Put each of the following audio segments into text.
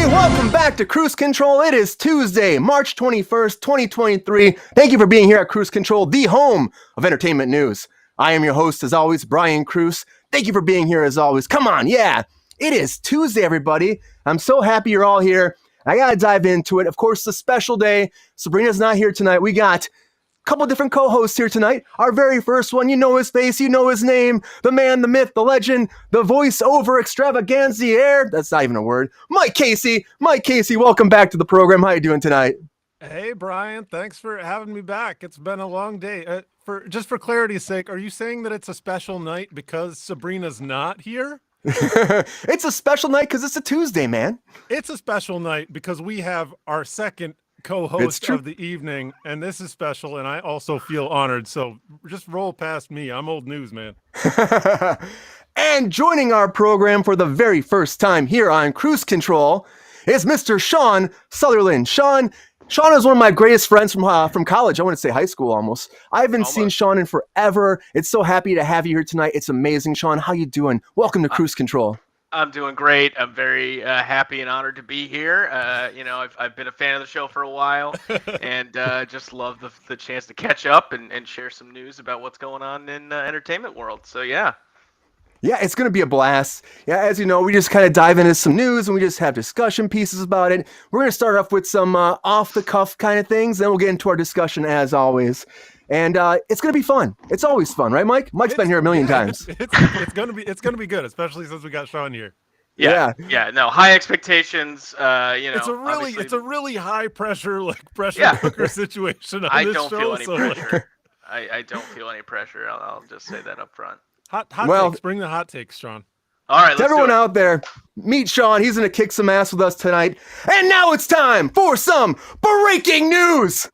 Welcome back to Kruse Control. It is Tuesday, March 21st, 2023. Thank you for being here at Kruse Control, the home of entertainment news. I am your host, as always, Brian Kruse. Thank you for being here, as always. Come on, yeah. It is Tuesday, everybody. I'm so happy you're all here. I got to dive into it. Of course, it's a special day. Sabrina's not here tonight. We got couple different co-hosts here tonight. Our very first one, you know his face, you know his name, the man, the myth, the legend, the voice-over extravaganza. That's not even a word. Mike Casey. Mike Casey, welcome back to the program. How you doing tonight? Hey, Brian. Thanks for having me back. It's been a long day. For clarity's sake, are you saying that it's a special night because Sabrina's not here? It's a special night because it's a Tuesday, man. It's a special night because we have our second co-host of the evening, and this is special, and I also feel honored, so just roll past me. I'm old news, man. And joining our program for the very first time here on Kruse Control is Mr. Sean Sutherland. Sean is one of my greatest friends from college. I want to say high school almost. I haven't seen Sean in forever. It's so happy to have you here tonight. It's amazing. Sean, how you doing? Welcome to Kruse Control. I'm doing great. I'm very happy and honored to be here. I've been a fan of the show for a while, and just love the chance to catch up and share some news about what's going on in the entertainment world. So, yeah. Yeah, it's going to be a blast. Yeah, as you know, we just kind of dive into some news, and we just have discussion pieces about it. We're going to start off with some off-the-cuff kind of things, then we'll get into our discussion as always. And it's gonna be fun. It's always fun, right, Mike? Mike's been here a million times. It's gonna be good, especially since we got Sean here. Yeah. No, high expectations. It's a really high pressure cooker situation. I don't feel any pressure. I don't feel any pressure. I'll just say that up front. Hot takes. Bring the hot takes, Sean. All right, let's to everyone out there, meet Sean. He's gonna kick some ass with us tonight. And now it's time for some breaking news.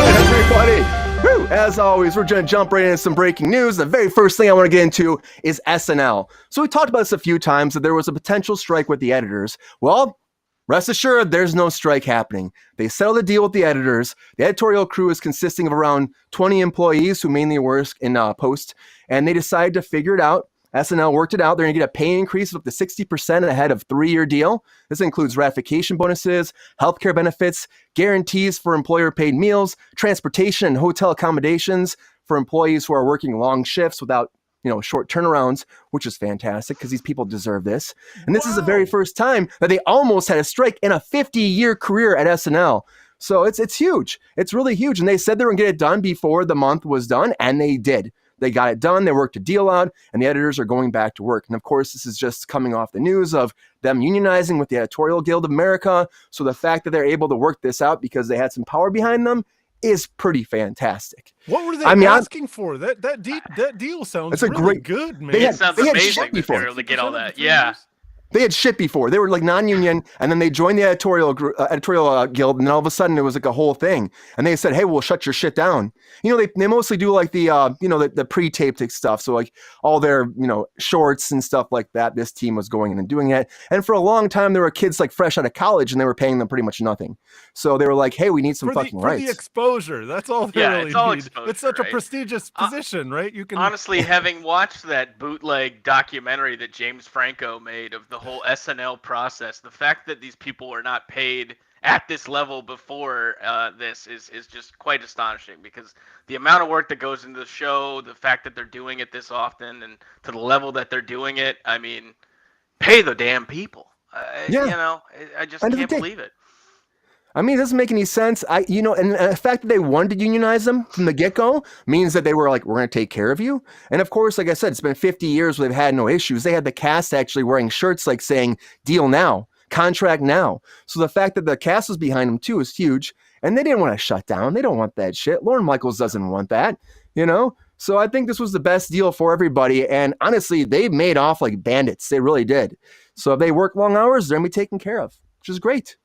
Everybody. As always, we're going to jump right into some breaking news. The very first thing I want to get into is SNL. So we talked about this a few times, that there was a potential strike with the editors. Well, rest assured, there's no strike happening. They settled a deal with the editors. The editorial crew is consisting of around 20 employees who mainly work in post, and they decided to figure it out. SNL worked it out. They're going to get a pay increase of up to 60% ahead of 3-year deal. This includes ratification bonuses, healthcare benefits, guarantees for employer-paid meals, transportation and hotel accommodations for employees who are working long shifts without, short turnarounds, which is fantastic because these people deserve this. And this is the very first time that they almost had a strike in a 50-year career at SNL. So it's huge. It's really huge. And they said they were going to get it done before the month was done, and they did. They got it done. They worked a deal out, and the editors are going back to work. And of course, this is just coming off the news of them unionizing with the Editorial Guild of America. So the fact that they're able to work this out because they had some power behind them is pretty fantastic. What were they asking for? That deal sounds really good, man. It sounds amazing that they were able to get all that. Yeah. They had shit before. They were like non-union, and then they joined the editorial guild, and then all of a sudden it was like a whole thing. And they said, "Hey, we'll shut your shit down." They mostly do like the pre-taped stuff. So like all their shorts and stuff like that. This team was going in and doing it. And for a long time, there were kids like fresh out of college, and they were paying them pretty much nothing. So they were like, "Hey, we need some fucking rights." For the exposure, that's all they really need. Exposure, it's such a prestigious position, right? You can honestly, having watched that bootleg documentary that James Franco made of the whole SNL process, the fact that these people are not paid at this level before this is just quite astonishing, because the amount of work that goes into the show, the fact that they're doing it this often and to the level that they're doing it, I mean, pay the damn people. I just can't believe it. I mean, it doesn't make any sense. And the fact that they wanted to unionize them from the get-go means that they were like, we're going to take care of you. And of course, like I said, it's been 50 years where they've had no issues. They had the cast actually wearing shirts like saying, deal now, contract now. So the fact that the cast was behind them too is huge. And they didn't want to shut down. They don't want that shit. Lorne Michaels doesn't want that, So I think this was the best deal for everybody. And honestly, they made off like bandits. They really did. So if they work long hours, they're going to be taken care of, which is great.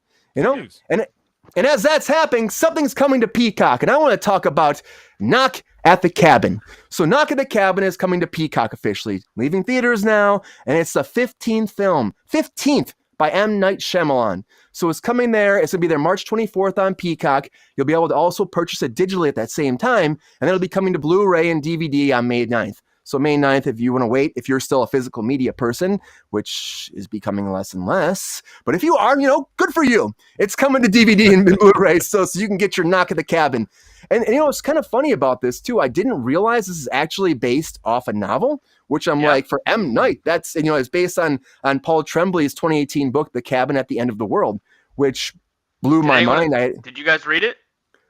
And as that's happening, something's coming to Peacock. And I want to talk about Knock at the Cabin. So Knock at the Cabin is coming to Peacock officially, leaving theaters now. And it's the 15th film, 15th by M. Night Shyamalan. So it's coming there. It's going to be there March 24th on Peacock. You'll be able to also purchase it digitally at that same time. And it'll be coming to Blu-ray and DVD on May 9th. So May 9th, if you want to wait, if you're still a physical media person, which is becoming less and less, but if you are, good for you. It's coming to DVD and Blu-ray, so you can get your knock at the cabin. And it's kind of funny about this too. I didn't realize this is actually based off a novel, which I'm like, for M. Night, that's, it's based on Paul Tremblay's 2018 book, The Cabin at the End of the World, which blew my mind. Did you guys read it?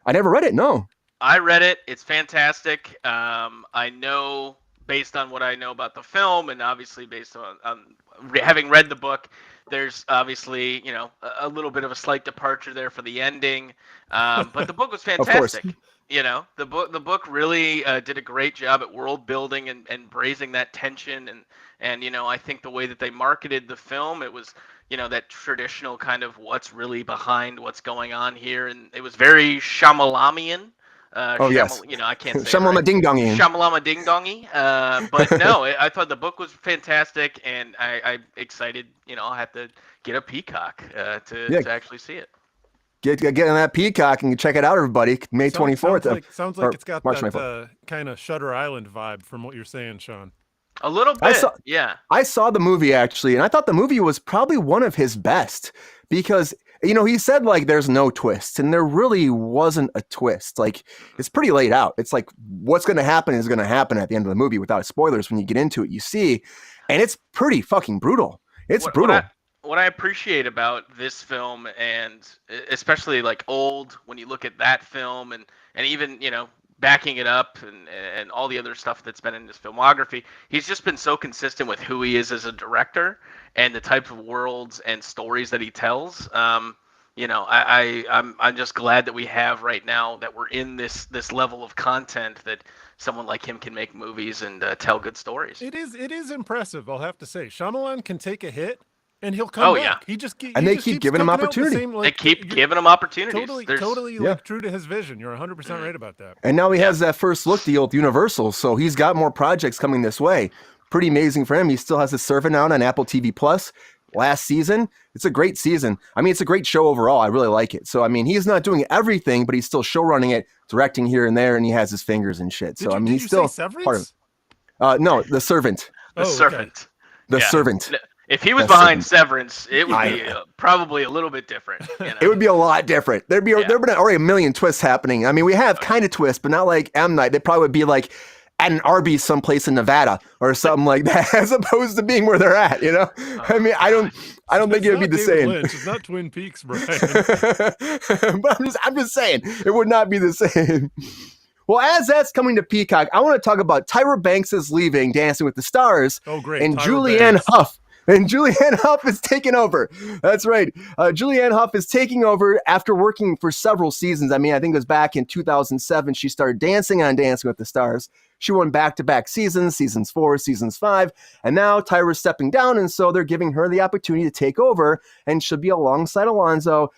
I never read it, no. I read it. It's fantastic. I know, based on what I know about the film, and obviously based on having read the book, there's obviously, a little bit of a slight departure there for the ending. But the book was fantastic. The book really did a great job at world building and raising that tension. And I think the way that they marketed the film, it was, that traditional kind of what's really behind what's going on here. And it was very Shyamalamian. Yes. I can't say Shyamalama right. Ding Dongy. Shyamalama Ding Dongy. But no, I thought the book was fantastic, and I'm excited. I'll have to get a Peacock to actually see it. Get on that Peacock and check it out, everybody. May 24th. Sounds like it's got March that kind of Shutter Island vibe from what you're saying, Sean. A little bit, yeah. I saw the movie, actually, and I thought the movie was probably one of his best because, he said, like, there's no twist, and there really wasn't a twist. Like, it's pretty laid out. It's like, what's going to happen is going to happen at the end of the movie without spoilers. When you get into it, you see, and it's pretty fucking brutal. It's brutal. What I appreciate about this film, and especially like Old, when you look at that film and even, backing it up and all the other stuff that's been in his filmography, he's just been so consistent with who he is as a director and the type of worlds and stories that he tells. I'm just glad that we have right now that we're in this level of content that someone like him can make movies and tell good stories. It is impressive, I'll have to say. Shyamalan can take a hit and he'll come back. Yeah. They keep giving him opportunity. They keep giving him opportunities. Totally like, true to his vision. You're 100% right about that. And now he has that first look deal with Universal, so he's got more projects coming this way. Pretty amazing for him. He still has his Servant out on Apple TV Plus. Last season, it's a great season. I mean, it's a great show overall. I really like it. So, I mean, he's not doing everything, but he's still show running it, directing here and there, and he has his fingers and shit. So, he's still part of. No, The Servant. The Servant. The Servant. If he was behind Severance, it would be probably a little bit different. It would be a lot different. There'd been already a million twists happening. I mean, we have kind of twists, but not like M. Night. They probably would be like at an Arby's someplace in Nevada or something like that, as opposed to being where they're at. I mean, I don't think it would be the same. Lynch. It's not Twin Peaks, Brian. But I'm just saying it would not be the same. Well, as that's coming to Peacock, I want to talk about Tyra Banks is leaving Dancing with the Stars. Oh, great. And Tyra Julianne Banks. Hough. And Julianne Hough is taking over. That's right. Julianne Hough is taking over after working for several seasons. I mean, I think it was back in 2007. She started dancing on Dancing with the Stars. She won back-to-back seasons 4, seasons 5. And now Tyra's stepping down, and so they're giving her the opportunity to take over. And she'll be alongside Alfonso,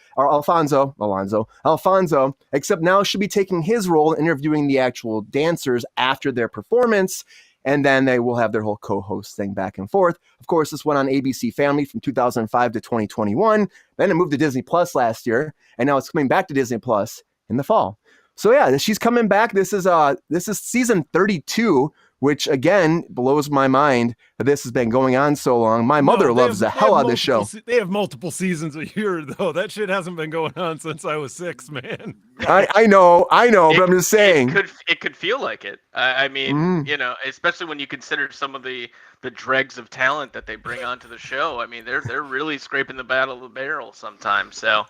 except now she'll be taking his role, interviewing the actual dancers after their performance. And then they will have their whole co-host thing back and forth. Of course, this went on ABC Family from 2005 to 2021. Then it moved to Disney Plus last year, and now it's coming back to Disney Plus in the fall. So yeah, she's coming back. This is season 32, which again blows my mind that this has been going on so long. My mother loves the hell out of this show. They have multiple seasons a year, though. That shit hasn't been going on since I was 6, man. I know, but I'm just saying. It could feel like it. I mean, especially when you consider some of the dregs of talent that they bring onto the show. I mean, they're really scraping the bottom of the barrel sometimes. So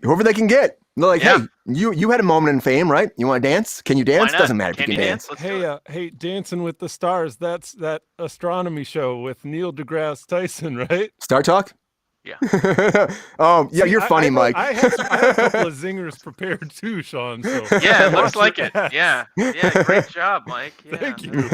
whoever they can get. They're like, hey, you had a moment in fame, right? You want to dance? Can you dance? Doesn't matter if you can dance. Hey, Dancing with the Stars. That's that astronomy show with Neil deGrasse Tyson, right? Star Talk? Yeah. You're funny, Mike. I have a couple of zingers prepared too, Sean. So yeah, it looks like it. Yeah, great job, Mike. Yeah. Thank you.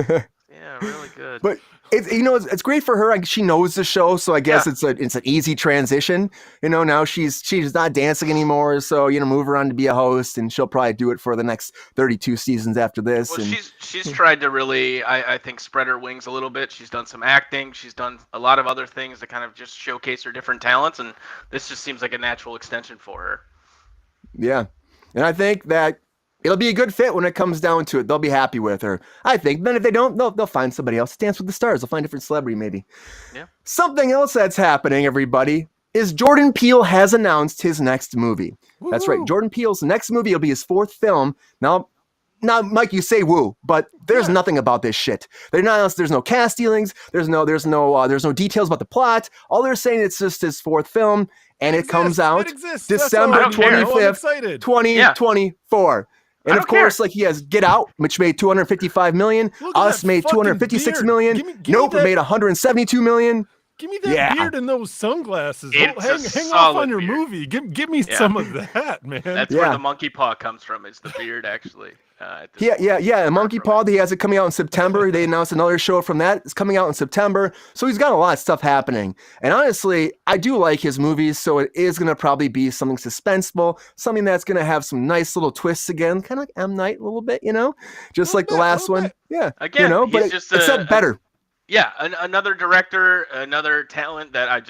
Yeah, really good. But it's great for her. She knows the show, so I guess it's an easy transition. Now she's not dancing anymore, so move her on to be a host, and she'll probably do it for the next 32 seasons after this. Well, she's tried to really, I think, spread her wings a little bit. She's done some acting. She's done a lot of other things to kind of just showcase her different talents, and this just seems like a natural extension for her. Yeah, and I think that it'll be a good fit when it comes down to it. They'll be happy with her, I think. Then if they don't, they'll find somebody else. Dance with the Stars. They'll find a different celebrity, maybe. Yeah. Something else that's happening, everybody, is Jordan Peele has announced his next movie. Woo-hoo. That's right. Jordan Peele's next movie will be his 4th film. Now, Mike, you say woo, but there's nothing about this shit. There's no cast dealings. There's no details about the plot. All they're saying it's just his 4th film, and it comes out December 25th, 2024. And of course, like he has Get Out, which made $255 million. Us made $256 million. Nope, made $172 million. Give me that beard and those sunglasses. Hang off on your movie. Give me some of that, man. That's where the monkey paw comes from. Is the beard actually? A monkey paw. He has it coming out in September. They announced another show from that. It's coming out in September. So he's got a lot of stuff happening. And honestly, I do like his movies. So it is going to probably be something suspenseful, something that's going to have some nice little twists again, kind of like M. Night a little bit, just like the last one. Yeah, again, but except better. Yeah, another director, another talent that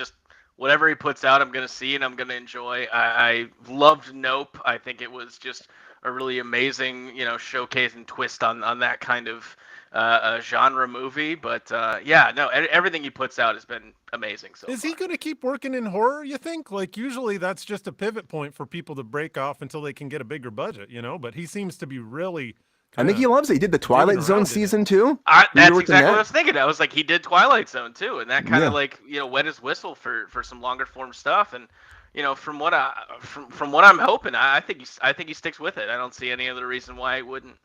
whatever he puts out, I'm going to see and I'm going to enjoy. I loved Nope. I think it was just a really amazing, showcase and twist on that kind of genre movie. But everything he puts out has been amazing. So is he going to keep working in horror, you think? Like usually that's just a pivot point for people to break off until they can get a bigger budget, but he seems to be really... I think he loves it. He did the Twilight Zone season 2. That's exactly what I was thinking. I was like, he did Twilight Zone too, and that kind of wet his whistle for some longer form stuff. And from what I'm hoping, I think he sticks with it. I don't see any other reason why he wouldn't.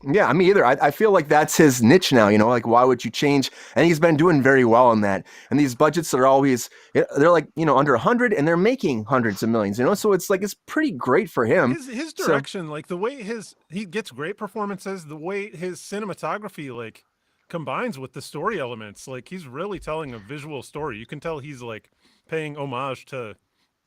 Yeah, me either. I feel like that's his niche now, like why would you change? And he's been doing very well in that. And these budgets are always, they're like, under 100 and they're making hundreds of millions, so it's like, it's pretty great for him. His direction, like the way he gets great performances, the way his cinematography, like combines with the story elements, like he's really telling a visual story. You can tell he's like paying homage to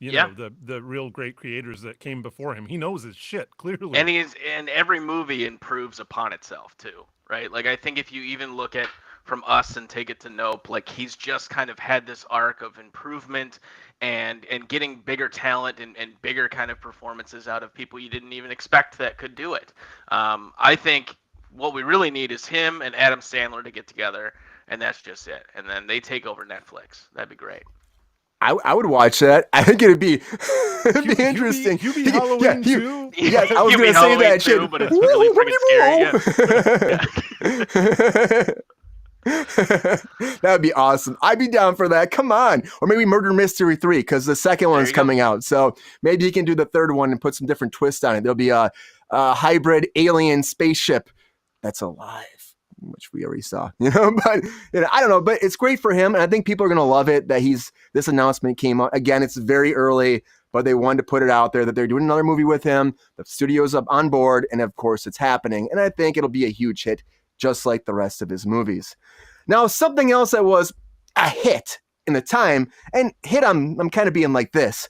the real great creators that came before him. He knows his shit clearly, and every movie improves upon itself too, right? Like I think if you even look at From Us and take it to Nope, like he's just kind of had this arc of improvement and getting bigger talent and bigger kind of performances out of people you didn't even expect that could do it. I think what we really need is him and Adam Sandler to get together, and that's just it. And then they take over Netflix. That'd be great. I would watch that. I think ituld be interesting. You be Halloween too? Yes, I was going to say that too, shit. but it's really freaking scary. That would be awesome. I'd be down for that. Come on. Or maybe Murder Mystery 3, because the second one is coming out. So maybe he can do the third one and put some different twists on it. There'll be a hybrid alien spaceship that's alive, which we already saw, but I don't know, but it's great for him. And I think people are going to love it that this announcement came out. Again, it's very early, but they wanted to put it out there that they're doing another movie with him. The studio's up on board. And of course it's happening. And I think it'll be a huge hit, just like the rest of his movies. Now, something else that was a hit in the time, and hit, I'm kind of being like this,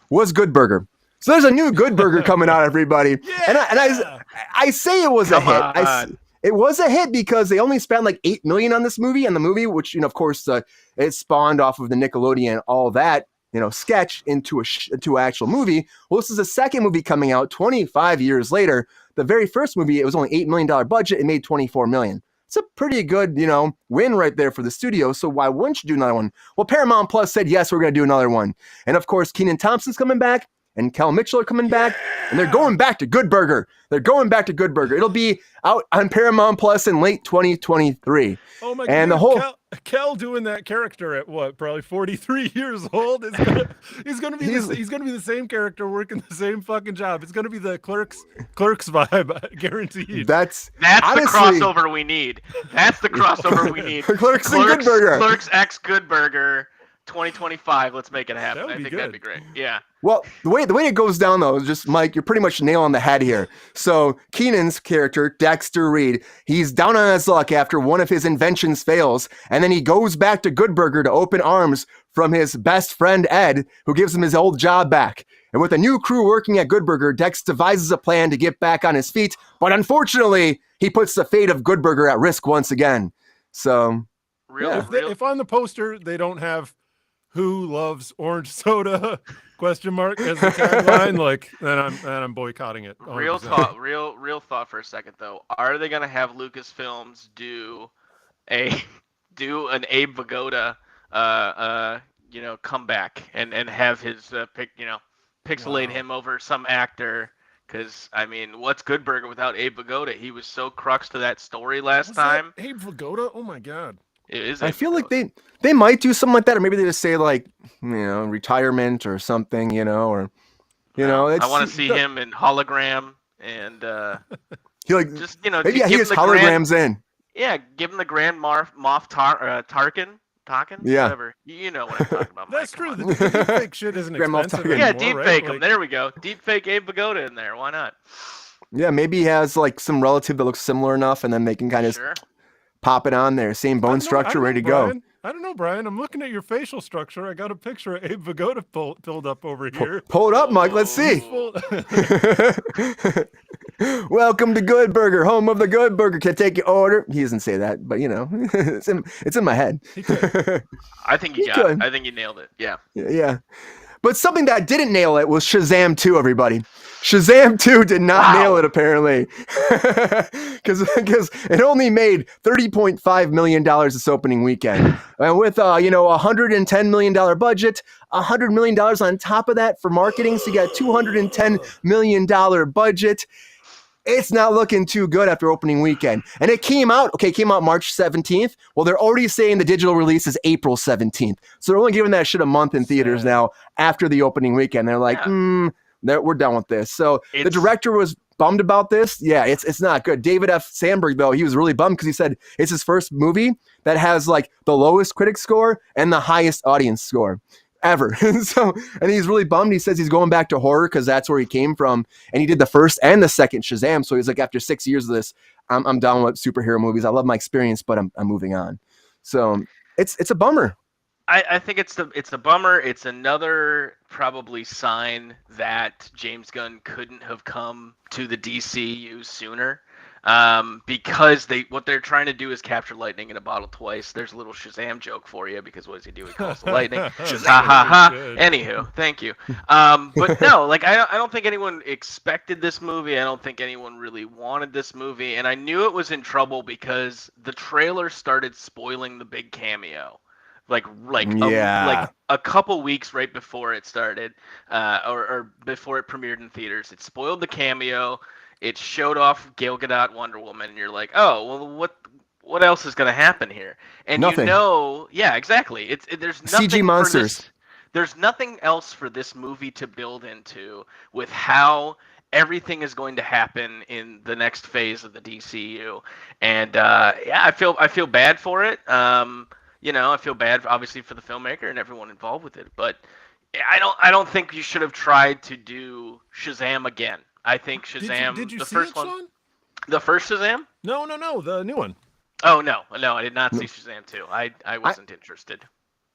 was Good Burger. So there's a new Good Burger coming out, everybody. Yeah! And I say it was a hit. It was a hit because they only spent like $8 million on this movie, and the movie, which of course it spawned off of the Nickelodeon, all that sketch into an actual movie. Well, this is the second movie coming out 25 years later. The very first movie, it was only $8 million budget. It made $24 million. It's a pretty good win right there for the studio. So why wouldn't you do another one? Well, Paramount Plus said yes, we're going to do another one, and of course Kenan Thompson's coming back. And Kel Mitchell are coming back, and they're going back to Good Burger. It'll be out on Paramount Plus in late 2023. Oh my god! And the whole Kel doing that character at what? Probably 43 years old. He's gonna be the same character working the same fucking job. It's gonna be the Clerks vibe, guaranteed. That's honestly, the crossover we need. That's the crossover we need. Clerks and Good Burger. Clerks X Good Burger. 2025, let's make it happen. I think that'd be great. Yeah. Well, the way it goes down though is just, Mike, you're pretty much nailing the head here. So Keenan's character, Dexter Reed, he's down on his luck after one of his inventions fails, and then he goes back to Good Burger to open arms from his best friend Ed, who gives him his old job back. And with a new crew working at Good Burger, Dex devises a plan to get back on his feet, but unfortunately, he puts the fate of Good Burger at risk once again. So, if on the poster they don't have "Who loves orange soda?" question mark as the tagline. Like, then I'm boycotting it. 100%. Real thought for a second though. Are they gonna have Lucasfilms do a do an Abe Vigoda comeback and have his pixelate him over some actor? Because I mean, what's Good Burger without Abe Vigoda? He was so crux to that story last time. Abe Vigoda? Oh my god! It is. I feel like they might do something like that, or maybe they just say like, retirement or something, or I want to see him in hologram and he like just maybe he has holograms in. Yeah, give him the Grand Moff Tarkin. Yeah. Whatever. You know what I'm talking about. That's Mike, true. The deepfake shit isn't Grand Moff expensive Tarkin. Yeah, anymore, deepfake right? him. There we go. Deepfake Abe Vigoda in there. Why not? Yeah, maybe he has like some relative that looks similar enough, and then they can kind of pop it on there. Same bone structure, ready to go. I don't know, Brian. I'm looking at your facial structure. I got a picture of Abe Vigoda filled up over here. Pull it up, Mike. Let's see. Welcome to Good Burger, home of the Good Burger. Can I take your order? He doesn't say that, but it's in my head. I think you got it. I think you nailed it. Yeah. Yeah. But something that didn't nail it was Shazam 2, everybody. Shazam 2 did not nail it, apparently. Because it only made $30.5 million this opening weekend. And with, $110 million budget, $100 million on top of that for marketing. So you got $210 million budget. It's not looking too good after opening weekend. And it came out March 17th. Well, they're already saying the digital release is April 17th. So they're only giving that shit a month in theaters now after the opening weekend. They're like, we're done with this. So the director was bummed about this. Yeah, it's not good. David F. Sandberg, though, he was really bummed because he said it's his first movie that has like the lowest critic score and the highest audience score ever. And he's really bummed. He says he's going back to horror because that's where he came from. And he did the first and the second Shazam. So he's like, after 6 years of this, I'm done with superhero movies. I love my experience, but I'm moving on. So it's a bummer. I think it's a bummer. It's another probably sign that James Gunn couldn't have come to the DCU sooner. Because what they're trying to do is capture lightning in a bottle twice. There's a little Shazam joke for you because what does he do? He calls the lightning. Ha ha ha. Anywho, thank you. But no, like I don't think anyone expected this movie. I don't think anyone really wanted this movie, and I knew it was in trouble because the trailer started spoiling the big cameo. Like a couple weeks right before it started, or before it premiered in theaters, it spoiled the cameo. It showed off Gal Gadot Wonder Woman, and you're like, oh, well, what else is going to happen here? And nothing. Yeah, exactly. There's nothing CG monsters. There's nothing else for this movie to build into with how everything is going to happen in the next phase of the DCU. And I feel bad for it. I feel bad obviously for the filmmaker and everyone involved with it, but I don't think you should have tried to do Shazam again. I think Shazam. Did you the see first it, one, Sean? The first Shazam? No, the new one. Oh no, I did not see Shazam 2. I wasn't interested.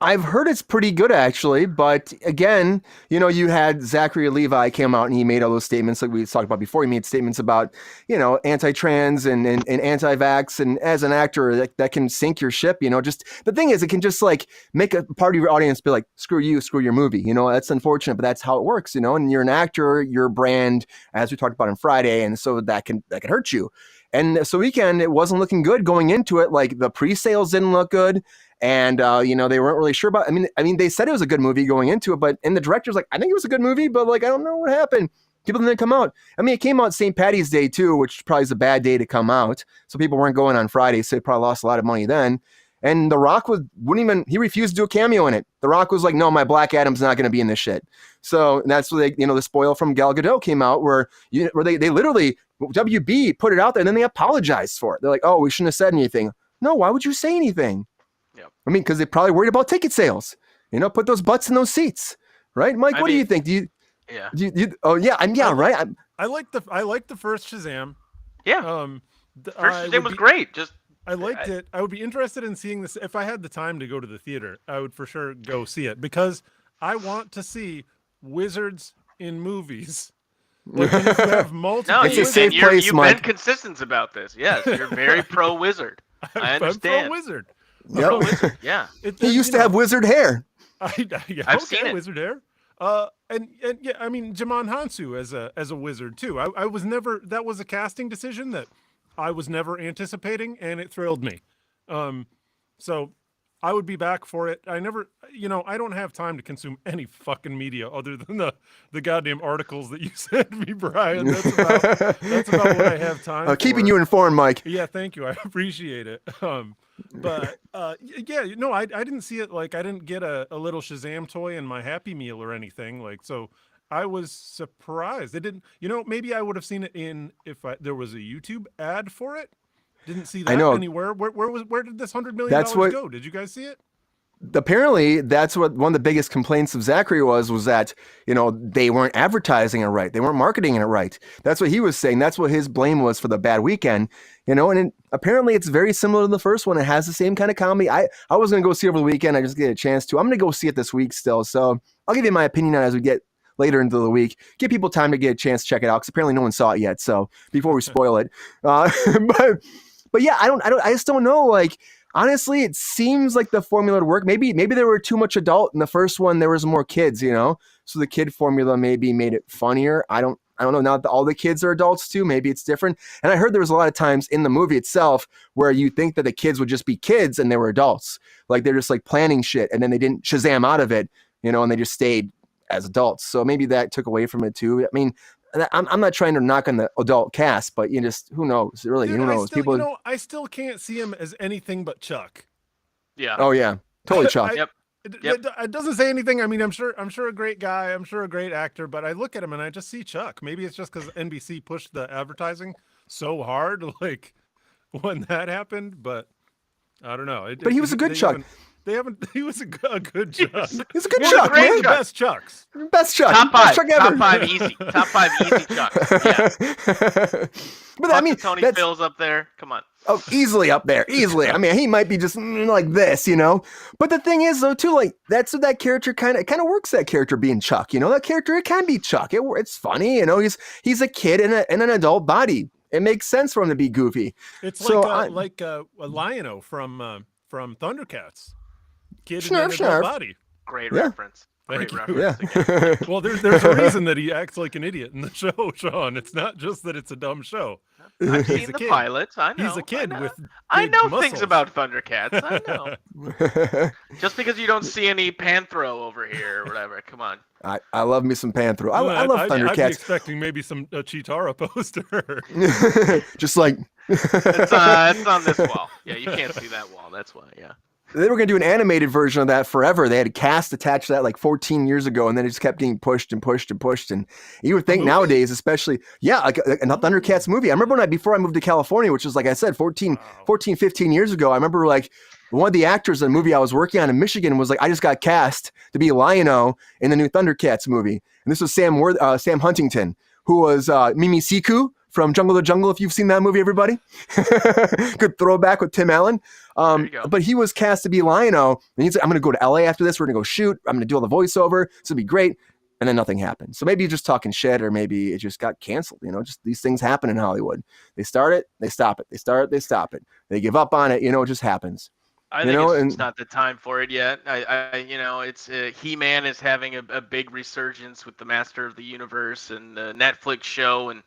I've heard it's pretty good, actually. But again, you had Zachary Levi came out and he made all those statements like we talked about before. He made statements about, anti-trans and anti-vax. And as an actor, that can sink your ship. Just the thing is, it can just like make a part of your audience be like, screw you, screw your movie. That's unfortunate, but that's how it works. And you're an actor, you're a brand, as we talked about on Friday. And so that can hurt you. And so weekend, it wasn't looking good going into it. Like the pre-sales didn't look good. And, they weren't really sure about, I mean, they said it was a good movie going into it, but, and the director's like, I think it was a good movie, but like, I don't know what happened. People didn't come out. I mean, it came out St. Patty's Day too, which probably is a bad day to come out. So people weren't going on Friday. So they probably lost a lot of money then. And The Rock he refused to do a cameo in it. The Rock was like, no, my Black Adam's not going to be in this shit. So that's where the spoil from Gal Gadot came out where they literally, WB put it out there and then they apologized for it. They're like, oh, we shouldn't have said anything. No, why would you say anything? Yep. I mean, because they're probably worried about ticket sales. Put those butts in those seats, right? Mike, what do you think? Right. I like the first Shazam. Yeah. First Shazam was great. I liked it. I would be interested in seeing this if I had the time to go to the theater. I would for sure go see it because I want to see wizards in movies. Like if you have multiple. No, it's a safe place, you've Mike. been consistent about this. Yes, you're very pro wizard. I understand. I'm pro wizard. Yep. Wizard. Yeah. He used to have wizard hair. Yeah, I've okay, seen it. Wizard Air. And yeah, I mean Jimon Hansu as a wizard too. I was never, that was a casting decision that I was never anticipating, and it thrilled me. So I would be back for it. I never, I don't have time to consume any fucking media other than the goddamn articles that you sent me, Brian. That's about what I have time for. Keeping you informed, Mike. Yeah, thank you. I appreciate it. But yeah, I didn't see it. Like, I didn't get a little Shazam toy in my Happy Meal or anything. Like, so I was surprised. It didn't, maybe I would have seen it if there was a YouTube ad for it. Didn't see that anywhere. Where did this $100 million go? Did you guys see it? Apparently, that's what one of the biggest complaints of Zachary was that, they weren't advertising it right. They weren't marketing it right. That's what he was saying. That's what his blame was for the bad weekend, and apparently it's very similar to the first one. It has the same kind of comedy. I was going to go see it over the weekend. I just get a chance to. I'm going to go see it this week still. So I'll give you my opinion on it as we get later into the week. Give people time to get a chance to check it out, because apparently no one saw it yet. So before we spoil it, but yeah, I just don't know. Like, honestly, it seems like the formula would work. Maybe there were too much adult in the first one. There was more kids, so the kid formula maybe made it funnier. I don't know. Now that all the kids are adults too, maybe it's different. And I heard there was a lot of times in the movie itself where you think that the kids would just be kids and they were adults. Like, they're just like planning shit, and then they didn't Shazam out of it, and they just stayed as adults. So maybe that took away from it too. I mean, I'm not trying to knock on the adult cast, but who knows? Really, Dude, who knows? I still can't see him as anything but Chuck. Yeah. Oh yeah, totally Chuck. Yep. It doesn't say anything. I mean, I'm sure a great guy. I'm sure a great actor, but I look at him and I just see Chuck. Maybe it's just because NBC pushed the advertising so hard, like when that happened. But I don't know. But he was a good Chuck. He was a good Chuck. He's a good Chuck, great man. The best Chucks. Best Chuck. Top five. Best Chuck ever. Top five easy. Top five easy Chucks. Yeah. But I mean, Tony Phil's up there. Come on. Oh, easily up there. Easily. I mean, he might be just like this, But the thing is, though, too, like, that's what that character kind of works, that character being Chuck. That character, it can be Chuck. It's funny, he's a kid in an adult body. It makes sense for him to be goofy. It's so like a Lion-O from Thundercats. Kid in an adult Snarf. body. Great reference. Thank Great you. reference. Yeah. Well, there's a reason that he acts like an idiot in the show, Sean. It's not just that it's a dumb show. I've He's seen a the kid. pilots. I know. He's a kid with I big know muscles. things about Thundercats. I know. Just because you don't see any Panthro over here or whatever. Come on. I love me some Panthro. I love I'd be Thundercats. expecting maybe some Chitara poster. Just like It's on this wall. Yeah, you can't see that wall. That's why. Yeah. they were going to do an animated version of that forever. They had a cast attached to that like 14 years ago, and then it just kept getting pushed and pushed and pushed. And you would think nowadays, especially, like a Thundercats movie. I remember before I moved to California, which was, like I said, 15 years ago, I remember like one of the actors in the movie I was working on in Michigan was like, I just got cast to be Lion-O in the new Thundercats movie. And this was Sam Huntington, who was Mimi Siku from Jungle to Jungle, if you've seen that movie, everybody. Good throwback with Tim Allen. But he was cast to be Lion-O, and he's like, I'm going to go to LA after this. We're going to go shoot. I'm going to do all the voiceover. This will be great. And then nothing happened. So maybe you're just talking shit, or maybe it just got canceled. Just these things happen in Hollywood. They start it, they stop it. They start it, they stop it. They give up on it. It just happens. I think it's not the time for it yet. It's He-Man is having a big resurgence with the Master of the Universe and the Netflix show, and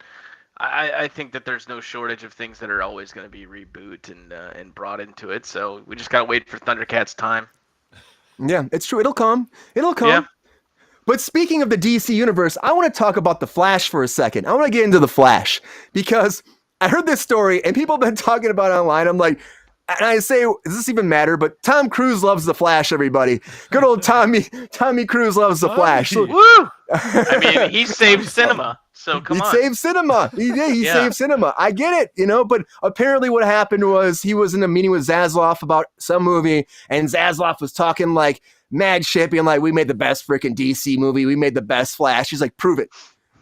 I think that there's no shortage of things that are always going to be reboot and brought into it. So we just got to wait for Thundercats time. Yeah, it's true. It'll come. Yeah. But speaking of the DC universe, I want to talk about the Flash for a second. I want to get into the Flash because I heard this story and people have been talking about it online. I'm like, and I say, does this even matter? But Tom Cruise loves the Flash, everybody. Good old Tommy Cruise loves the Flash. So, woo! I mean, he saved cinema. So come on. He saved cinema. He did. He saved cinema. I get it, but apparently what happened was he was in a meeting with Zaslav about some movie, and Zaslav was talking like mad shit, being like, we made the best freaking DC movie. We made the best Flash. He's like, prove it.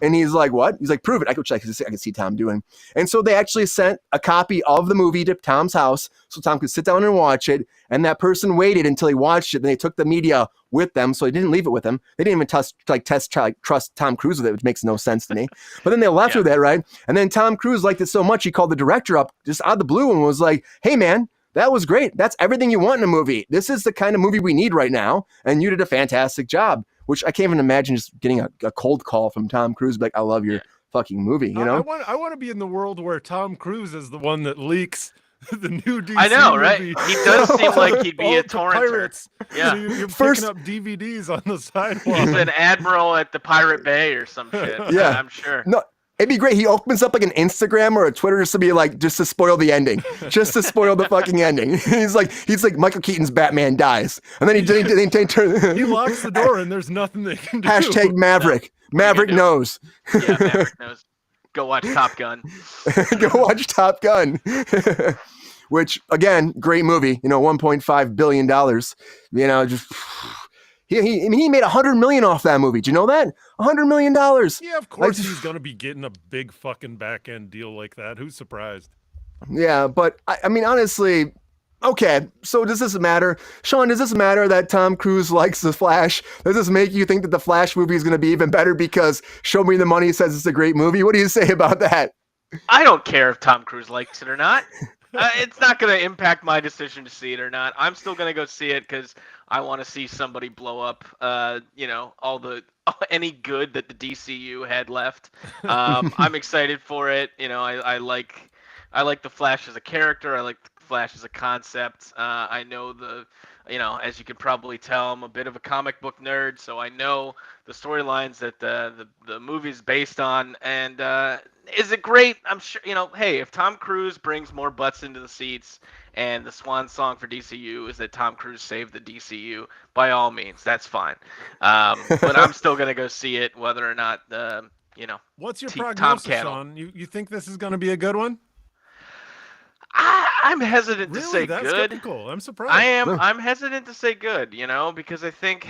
And he's like, what? He's like, prove it. I go check. I can see Tom doing. And so they actually sent a copy of the movie to Tom's house so Tom could sit down and watch it. And that person waited until he watched it. Then they took the media with them. So they didn't leave it with him. They didn't even trust Tom Cruise with it, which makes no sense to me. But then they left with that, right? And then Tom Cruise liked it so much, he called the director up just out of the blue and was like, hey, man, That was great. That's everything you want in a movie. This is the kind of movie we need right now, and you did a fantastic job. Which I can't even imagine just getting a cold call from Tom Cruise, like, I love your fucking movie. You know, I want to be in the world where Tom Cruise is the one that leaks the new DC I know, right? movie. He does seem like he'd be All a the torrenter. pirates. Yeah. So you're First- picking up DVDs on the sidewalk. He's an admiral at the Pirate Bay or some shit. Yeah. I'm sure. no. It'd be great. He opens up like an Instagram or a Twitter just to be like, just to spoil the ending, just to spoil the fucking ending. He's like Michael Keaton's Batman dies, and then he He locks the door and there's nothing they can do. hashtag Maverick. Maverick do? knows. Yeah, Maverick knows. Go watch Top Gun. Go watch Top Gun. Which again, great movie. You know, $1.5 billion. You know, just. He made $100 million off that movie. Do you know that? $100 million. Yeah, of course he's gonna be getting a big fucking back end deal like that. Who's surprised? Yeah, but I mean, honestly, okay. So does this matter, Sean? Does this matter that Tom Cruise likes The Flash? Does this make you think that the Flash movie is going to be even better because Show Me the Money says it's a great movie? What do you say about that? I don't care if Tom Cruise likes it or not. It's not going to impact my decision to see it or not. I'm still going to go see it because I want to see somebody blow up, any good that the DCU had left. I'm excited for it. You know, I like the Flash as a character. I like the Flash as a concept. I know as you can probably tell, I'm a bit of a comic book nerd, so I know the storylines that the movie's based on. And is it great? I'm sure. Hey, if Tom Cruise brings more butts into the seats, and the swan song for DCU is that Tom Cruise saved the DCU, by all means, that's fine. But I'm still gonna go see it, whether or not What's your Tom prognosis, Cattle. Sean? You think this is gonna be a good one? I'm hesitant to Really? say That's good. skeptical. I'm surprised. I am. I'm hesitant to say good, because I think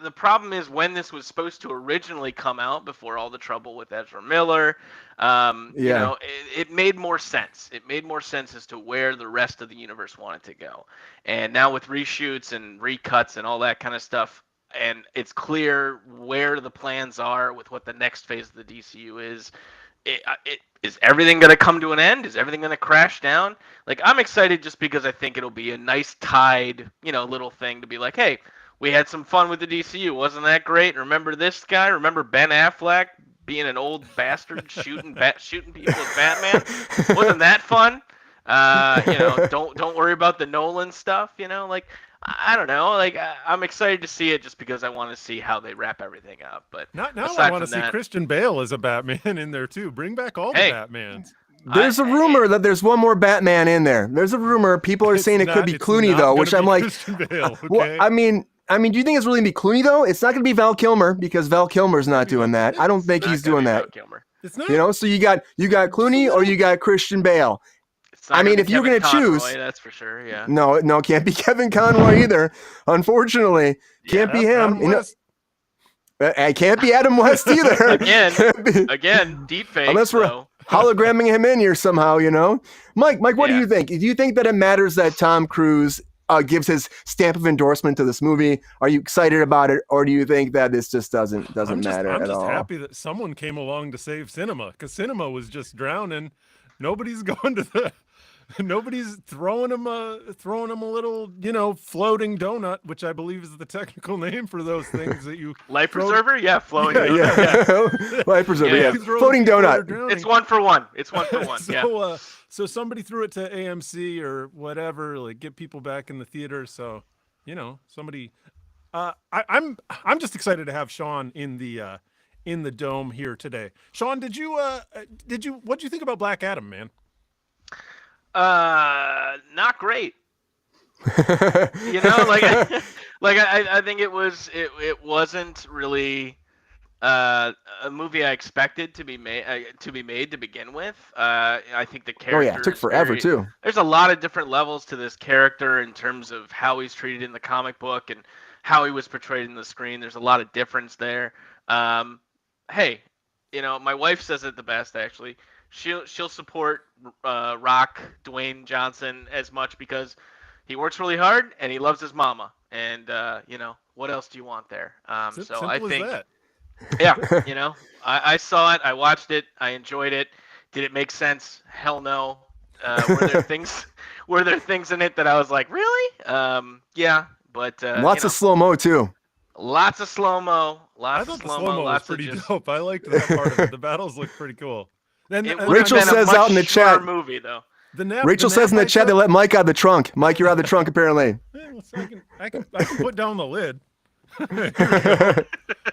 the problem is when this was supposed to originally come out before all the trouble with Ezra Miller, it made more sense. It made more sense as to where the rest of the universe wanted to go. And now with reshoots and recuts and all that kind of stuff, and it's clear where the plans are with what the next phase of the DCU is. Is everything going to come to an end? Is everything going to crash down? Like, I'm excited just because I think it'll be a nice tied, little thing to be like, hey, we had some fun with the DCU. Wasn't that great? Remember this guy? Remember Ben Affleck being an old bastard shooting people as Batman? Wasn't that fun? Don't worry about the Nolan stuff. I don't know. Like, I'm excited to see it just because I want to see how they wrap everything up. But now aside I want to from see that- Christian Bale as a Batman in there too. Bring back all the Hey. Batmans. There's a rumor that there's one more Batman in there. There's a rumor. People are saying it could be It's Clooney not though, gonna which be I'm like, Christian Bale, okay? well, I mean, do you think it's really gonna be Clooney though? It's not gonna be Val Kilmer because Val Kilmer's not doing that. I don't think It's he's not gonna doing be that. Val Kilmer. It's not. So you got Clooney or you got Christian Bale. It's not I mean, gonna if be you're Kevin gonna choose- Conroy, that's for sure. Yeah. No, it can't be Kevin Conroy either. Unfortunately, can't be him. Adam West. It can't be Adam West either. Again. Can't be. Again, deep fake. Unless we're so. hologramming him in here somehow, Mike, what do Yeah. you think? Do you think that it matters that Tom Cruise gives his stamp of endorsement to this movie? Are you excited about it, or do you think that this just doesn't matter I'm at just all? happy that someone came along to save cinema because cinema was just drowning. Nobody's going to the. Nobody's throwing him a little, floating donut, which I believe is the technical name for those things that you Life throw- preserver? Yeah, flowing. Yeah. Life preserver, Yeah, yeah. you throw Floating people that are donut. drowning. It's 1 for 1. It's 1 for 1. Yeah. So somebody threw it to AMC or whatever, like get people back in the theater. So, somebody. I'm just excited to have Sean in the dome here today. Sean, what'd you think about Black Adam, man? Not great. I think it wasn't really a movie I expected to be made to begin with. I think the character. Oh yeah, it took forever too. There's a lot of different levels to this character in terms of how he's treated in the comic book and how he was portrayed in the screen. There's a lot of difference there. Hey, my wife says it the best actually. She'll support Rock Dwayne Johnson as much because he works really hard and he loves his mama. And what else do you want there? So I think, that. yeah, I saw it, I watched it, I enjoyed it. Did it make sense? Hell no. Were there things? Were there things in it that I was like, really? Yeah, but Lots of slow-mo too. lots of slow mo, I lots of thought the slow slow mo, mo was lots of pretty just. dope. I liked that part of it. The battles looked pretty cool. Then It and would have Rachel been a says much out in the shorter chat- movie though. Rachel says in the chat they let Mike out of the trunk. Mike, you're out of the trunk apparently. I can put down the lid. Here we go.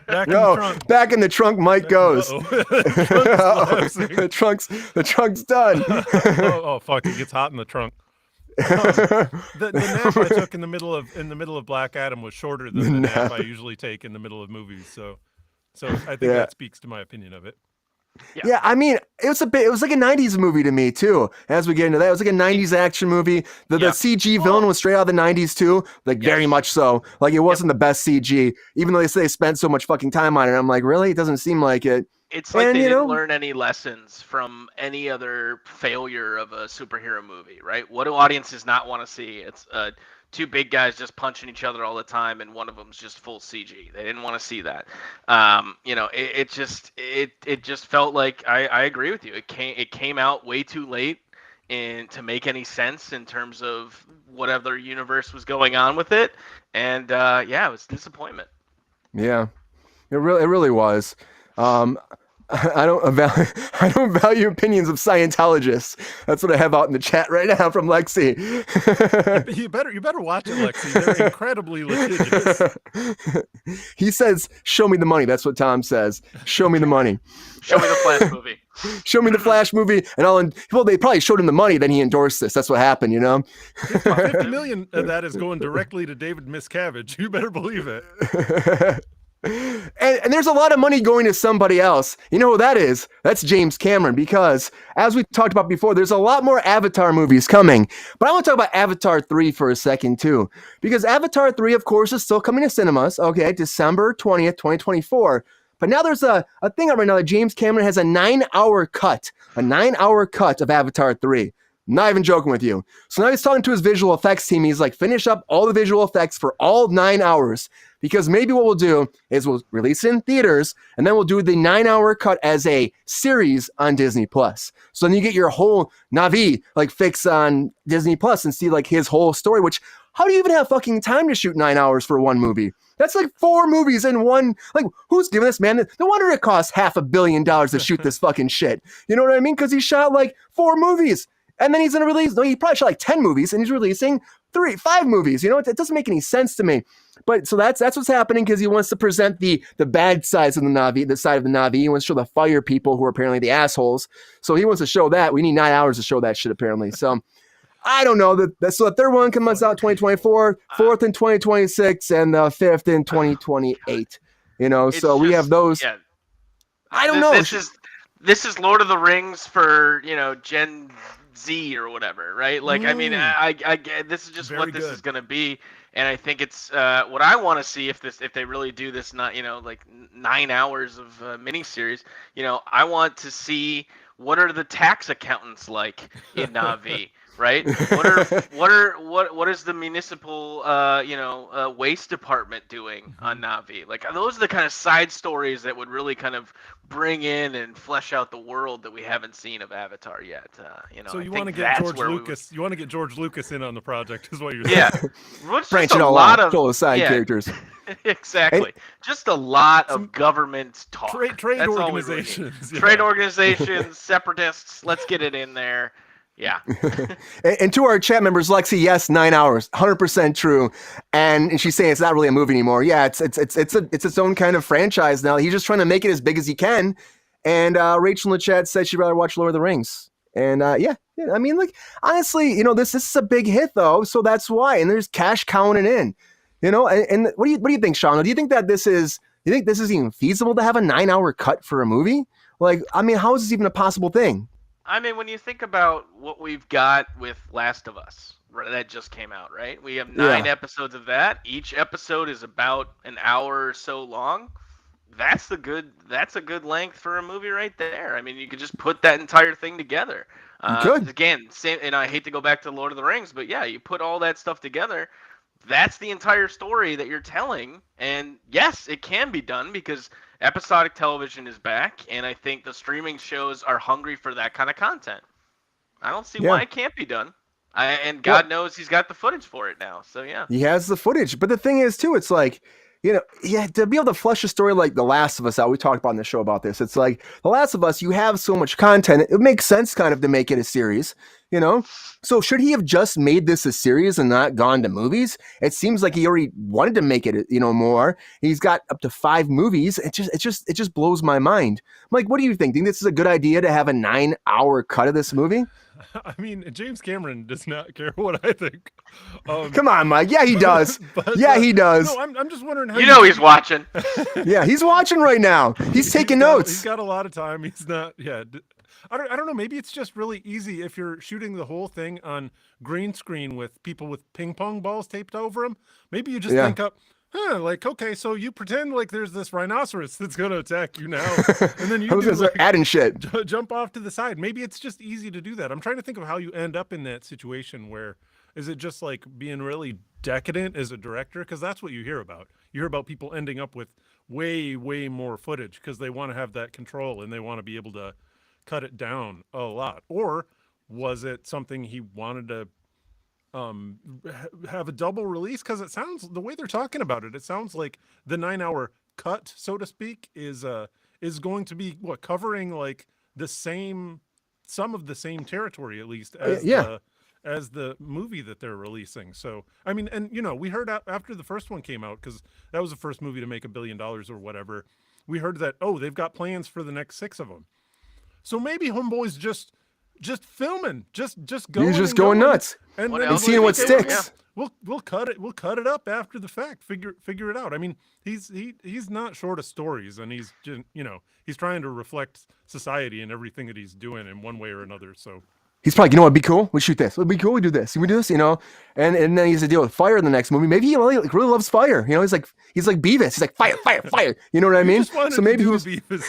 Back in the No, trunk. back in the trunk Mike goes. The The trunk's done. oh fuck! It gets hot in the trunk. The nap I took in the middle of Black Adam was shorter than the nap I usually take in the middle of movies. So I think that speaks to my opinion of it. Yeah, I mean, it was like a 90s movie to me too. As we get into that, it was like a 90s action movie. The CG villain was straight out of the 90s too, like very much so. Like it wasn't the best CG, even though they say they spent so much fucking time on it. I'm like, really? It doesn't seem like it. It's like they didn't learn any lessons from any other failure of a superhero movie, right? What do audiences not want to see? It's two big guys just punching each other all the time, and one of them's just full CG. They didn't want to see that. It just felt like I agree with you. It came out way too late to make any sense in terms of what other universe was going on with it, and it was a disappointment. Yeah, it really was. I don't value opinions of Scientologists. That's what I have out in the chat right now from Lexi. You better watch it, Lexi. They're incredibly litigious. He says, "Show me the money." That's what Tom says. Show me the money. Show me the Flash movie. Show me the Flash movie, and they probably showed him the money. Then he endorsed this. That's what happened, you know. $50 million of that is going directly to David Miscavige. You better believe it. And there's a lot of money going to somebody else. You know who that is? That's James Cameron, because as we talked about before, there's a lot more Avatar movies coming. But I want to talk about Avatar 3 for a second too, because Avatar 3, of course, is still coming to cinemas. Okay, December 20th, 2024. But now there's a thing right now that James Cameron has a 9-hour cut of Avatar 3. Not even joking with you. So now he's talking to his visual effects team. He's like, finish up all the visual effects for all 9 hours. Because maybe what we'll do is we'll release it in theaters, and then we'll do the 9-hour cut as a series on Disney Plus. So then you get your whole Na'vi fix on Disney Plus and see his whole story. Which, how do you even have fucking time to shoot 9 hours for one movie? That's 4 movies in one. Who's giving this man? No wonder it costs $500 million to shoot this fucking shit. You know what I mean? Because he shot 4 movies. And then he's going to release, he probably shot 10 movies, and he's releasing 5 movies. You know, it doesn't make any sense to me. But so that's what's happening, because he wants to present the bad sides of the Na'vi, the side of the Na'vi. He wants to show the fire people who are apparently the assholes. So he wants to show that. We need 9 hours to show that shit, apparently. So I don't know. So the third one comes out 2024, fourth in 2026, and the fifth in 2028. You know, so we have those. Yeah. I don't know. This is Lord of the Rings for, Gen Z or whatever, right? I mean, I this is just what this is going to be, and I think it's what I want to see if they really do this, not 9 hours of miniseries. I want to see what are the tax accountants like in Na'vi. Right? What is the municipal waste department doing on Na'vi? Those are the kind of side stories that would really kind of bring in and flesh out the world that we haven't seen of Avatar yet. So you want to get George Lucas? You want to get George Lucas in on the project, is what you're saying? Yeah, branch it all out. Show the side characters. Exactly. Just a lot of government talk. Trade organizations. Trade organizations, separatists. Let's get it in there. Yeah. And to our chat members, Lexi, yes, 9 hours, 100% true. And she's saying it's not really a movie anymore. Yeah, it's its own kind of franchise now. He's just trying to make it as big as he can. And Rachel in the chat said she'd rather watch Lord of the Rings. And yeah, I mean, honestly, this is a big hit though, so that's why. And there's cash counting in, And what do you think, Sean? Do you think that this is even feasible to have a 9-hour cut for a movie? I mean, how is this even a possible thing? I mean, when you think about what we've got with Last of Us, that just came out, right? We have 9 episodes of that. Each episode is about an hour or so long. That's a good length for a movie right there. I mean, you could just put that entire thing together. Again, same, and I hate to go back to Lord of the Rings, but yeah, you put all that stuff together. That's the entire story that you're telling. And yes, it can be done because episodic television is back, and I think the streaming shows are hungry for that kind of content. I don't see Yeah. why it can't be done. And God knows he's got the footage for it now. So yeah. He has the footage. But the thing is, too, it's like, to be able to flesh a story like The Last of Us out, we talked about in the show about this. It's like The Last of Us, you have so much content. It makes sense kind of to make it a series, So should he have just made this a series and not gone to movies? It seems like he already wanted to make it, more. He's got up to 5 movies. It just blows my mind. I'm like, what do you think? Think this is a good idea to have a 9-hour cut of this movie? I mean, James Cameron does not care what I think. Come on, Mike. Yeah, he does. He does. No, I'm just wondering how. He's watching. Yeah, he's watching right now. He's taking notes. He's got a lot of time. He's not. Yeah. I don't know. Maybe it's just really easy if you're shooting the whole thing on green screen with people with ping pong balls taped over them. Maybe you just think up. Okay, so you pretend like there's this rhinoceros that's going to attack you now, and then you adding shit. Jump off to the side. Maybe it's just easy to do that. I'm trying to think of how you end up in that situation where is it just like being really decadent as a director? Because that's what you hear about. You hear about people ending up with way, way more footage because they want to have that control and they want to be able to cut it down a lot. Or was it something he wanted to have a double release? Because it sounds, the way they're talking about it, it sounds like the 9-hour cut, so to speak, is going to be covering like some of the same territory, at least as the movie that they're releasing. So I mean, and we heard after the first one came out, because that was the first movie to make $1 billion or whatever, we heard that they've got plans for the next 6 of them. So maybe Homeboy's just filming, just going. He's just going nuts and seeing what sticks. We'll cut it up after the fact. Figure it out. I mean, he's not short of stories, and he's just, he's trying to reflect society and everything that he's doing in one way or another. So he's probably, what'd be cool? We shoot this. What'd be cool? We do this. We do this, and then he has to deal with fire in the next movie. Maybe he really loves fire. He's like Beavis. He's like fire, fire, fire. You know what I mean? So maybe he was Beavis.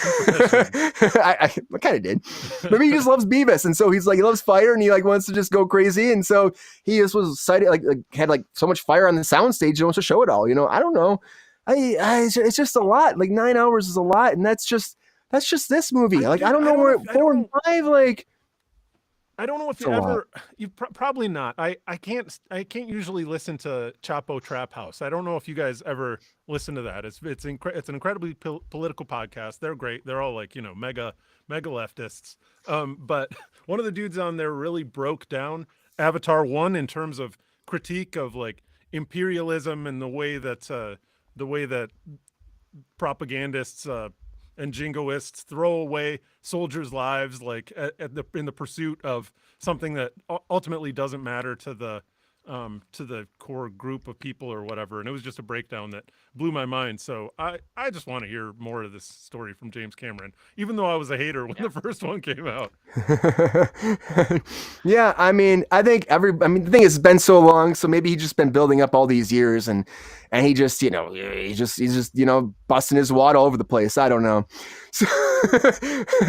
I kind of did. Maybe he just loves Beavis, and so he's like, he loves fire, and he like wants to just go crazy, and so he just was excited, like had like so much fire on the soundstage, he wants to show it all. I don't know. It's just a lot. Like 9 hours is a lot, and that's just this movie. I don't know where 4 and 5 like. I don't know if you probably not. I can't usually listen to Chapo Trap House. I don't know if you guys ever listen to that. It's an incredibly political podcast. They're great. They're all like, mega leftists. But one of the dudes on there really broke down Avatar 1 in terms of critique of like imperialism and the way that propagandists and jingoists throw away soldiers' lives, like in the pursuit of something that ultimately doesn't matter to the core group of people or whatever. And it was just a breakdown that blew my mind. So I just want to hear more of this story from James Cameron, even though I was a hater when the first one came out. Yeah, I mean, I think the thing is, it's been so long, so maybe he's just been building up all these years, and he just, he's just busting his wad all over the place. I don't know. So,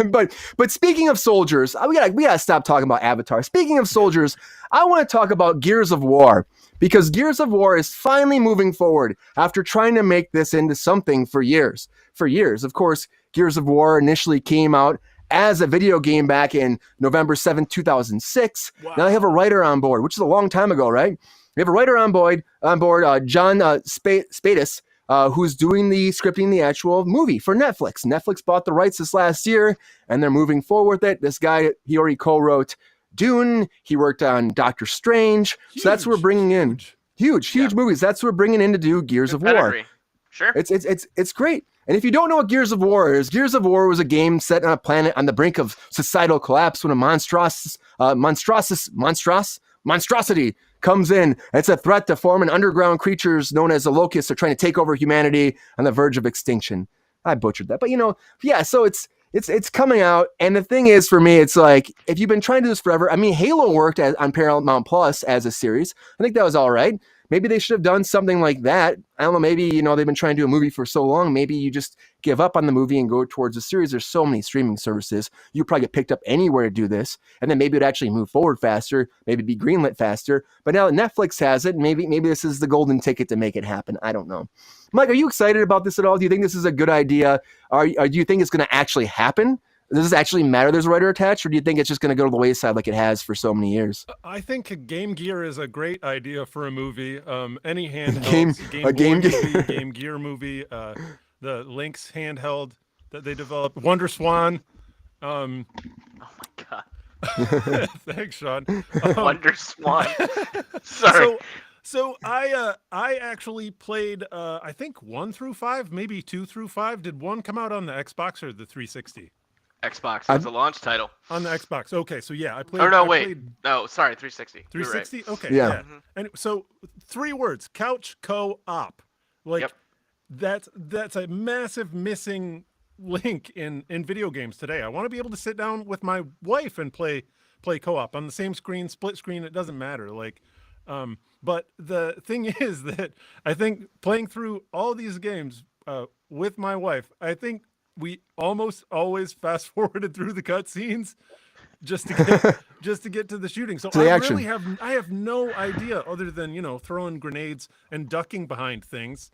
but speaking of soldiers, we gotta stop talking about Avatar. Speaking of soldiers, I want to talk about Gears of War, because Gears of War is finally moving forward after trying to make this into something for years. Of course, Gears of War initially came out as a video game back in November 7th, 2006. Wow. Now they have a writer on board, which is a long time ago, right? We have a writer on board, John Spadis, who's doing the scripting the actual movie for Netflix. Netflix bought the rights this last year, and they're moving forward with it. This guy, he already co-wrote Dune. He worked on Doctor Strange. So that's what we're bringing in. Huge movies. That's what we're bringing in to do Gears of War. Sure. It's great. And if you don't know what Gears of War is, Gears of War was a game set on a planet on the brink of societal collapse when a monstrosity comes in. It's a threat to form, and underground creatures known as the locusts are trying to take over humanity on the verge of extinction. I butchered that, but so it's coming out, and the thing is, for me, it's like, if you've been trying to do this forever, I mean, Halo worked on Paramount Plus as a series. I think that was all right. Maybe they should have done something like that. I don't know, maybe, they've been trying to do a movie for so long. Maybe you just give up on the movie and go towards a series. There's so many streaming services. You probably get picked up anywhere to do this. And then maybe it would actually move forward faster, maybe be greenlit faster. But now that Netflix has it, maybe this is the golden ticket to make it happen. I don't know. Mike, are you excited about this at all? Do you think this is a good idea? Do you think it's going to actually happen? Does this actually matter there's a writer attached, or do you think it's just going to go to the wayside like it has for so many years? I think Game Gear is a great idea for a movie. Any handheld Game Gear movie, the Lynx handheld that they developed, Wonder Swan. Oh my god. Thanks, Sean. Wonder Swan. Sorry. So I actually played I think 1 through 5, maybe 2 through 5. Did one come out on the Xbox or the 360? Xbox. That's a launch title. On the Xbox. Okay, so yeah, I played. Oh no, wait. No, sorry, 360. 360. Right. Okay. Yeah. Mm-hmm. And so 3 words: couch co-op. Like that's a massive missing link in video games today. I want to be able to sit down with my wife and play co-op on the same screen, split screen. It doesn't matter. Like, but the thing is that I think playing through all these games with my wife, I think we almost always fast forwarded through the cutscenes just to get to the shooting. So I have no idea other than, you know, throwing grenades and ducking behind things.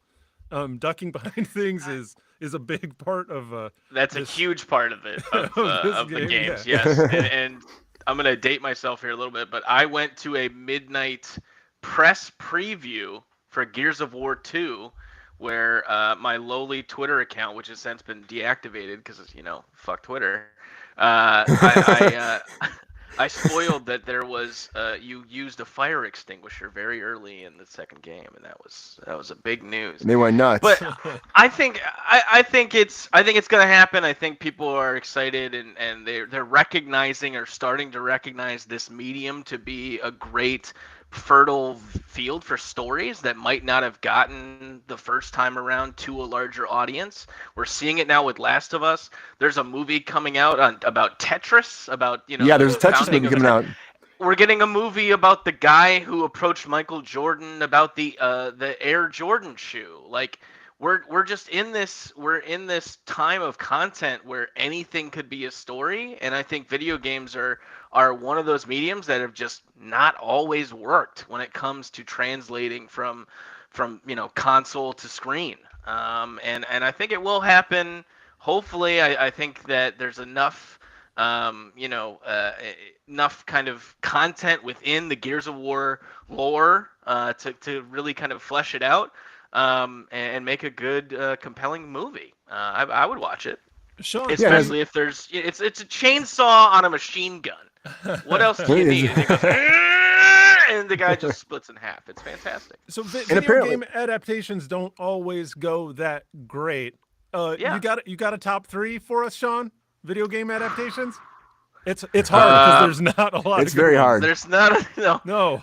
Ducking behind things is a big part of that's a huge part of it of the games. Yeah. Yes. And I'm gonna date myself here a little bit, but I went to a midnight press preview for Gears of War 2 where my lowly Twitter account, which has since been deactivated because, you know, fuck Twitter, I spoiled that there was you used a fire extinguisher very early in the second game, and that was a big news. They went nuts. But I think it's gonna happen. I think people are excited and they're recognizing or starting to recognize this medium to be a great fertile field for stories that might not have gotten the first time around to a larger audience. We're seeing it now with Last of Us. There's a movie coming out about Tetris, about, you know, yeah, there's a Tetris movie coming out. We're getting a movie about the guy who approached Michael Jordan about the Air Jordan shoe. Like, we're just in this time of content where anything could be a story, and I think video games are one of those mediums that have just not always worked when it comes to translating from you know, console to screen. And I think it will happen. Hopefully, I think that there's enough enough kind of content within the Gears of War lore to really kind of flesh it out. And make a good, compelling movie. I would watch it, Sean, especially if there's it's a chainsaw on a machine gun. What else do you need? And it goes, and the guy just splits in half. It's fantastic. So video game adaptations don't always go that great. You got a top 3 for us, Sean? Video game adaptations? It's hard because there's not a lot. It's very hard. There's not no.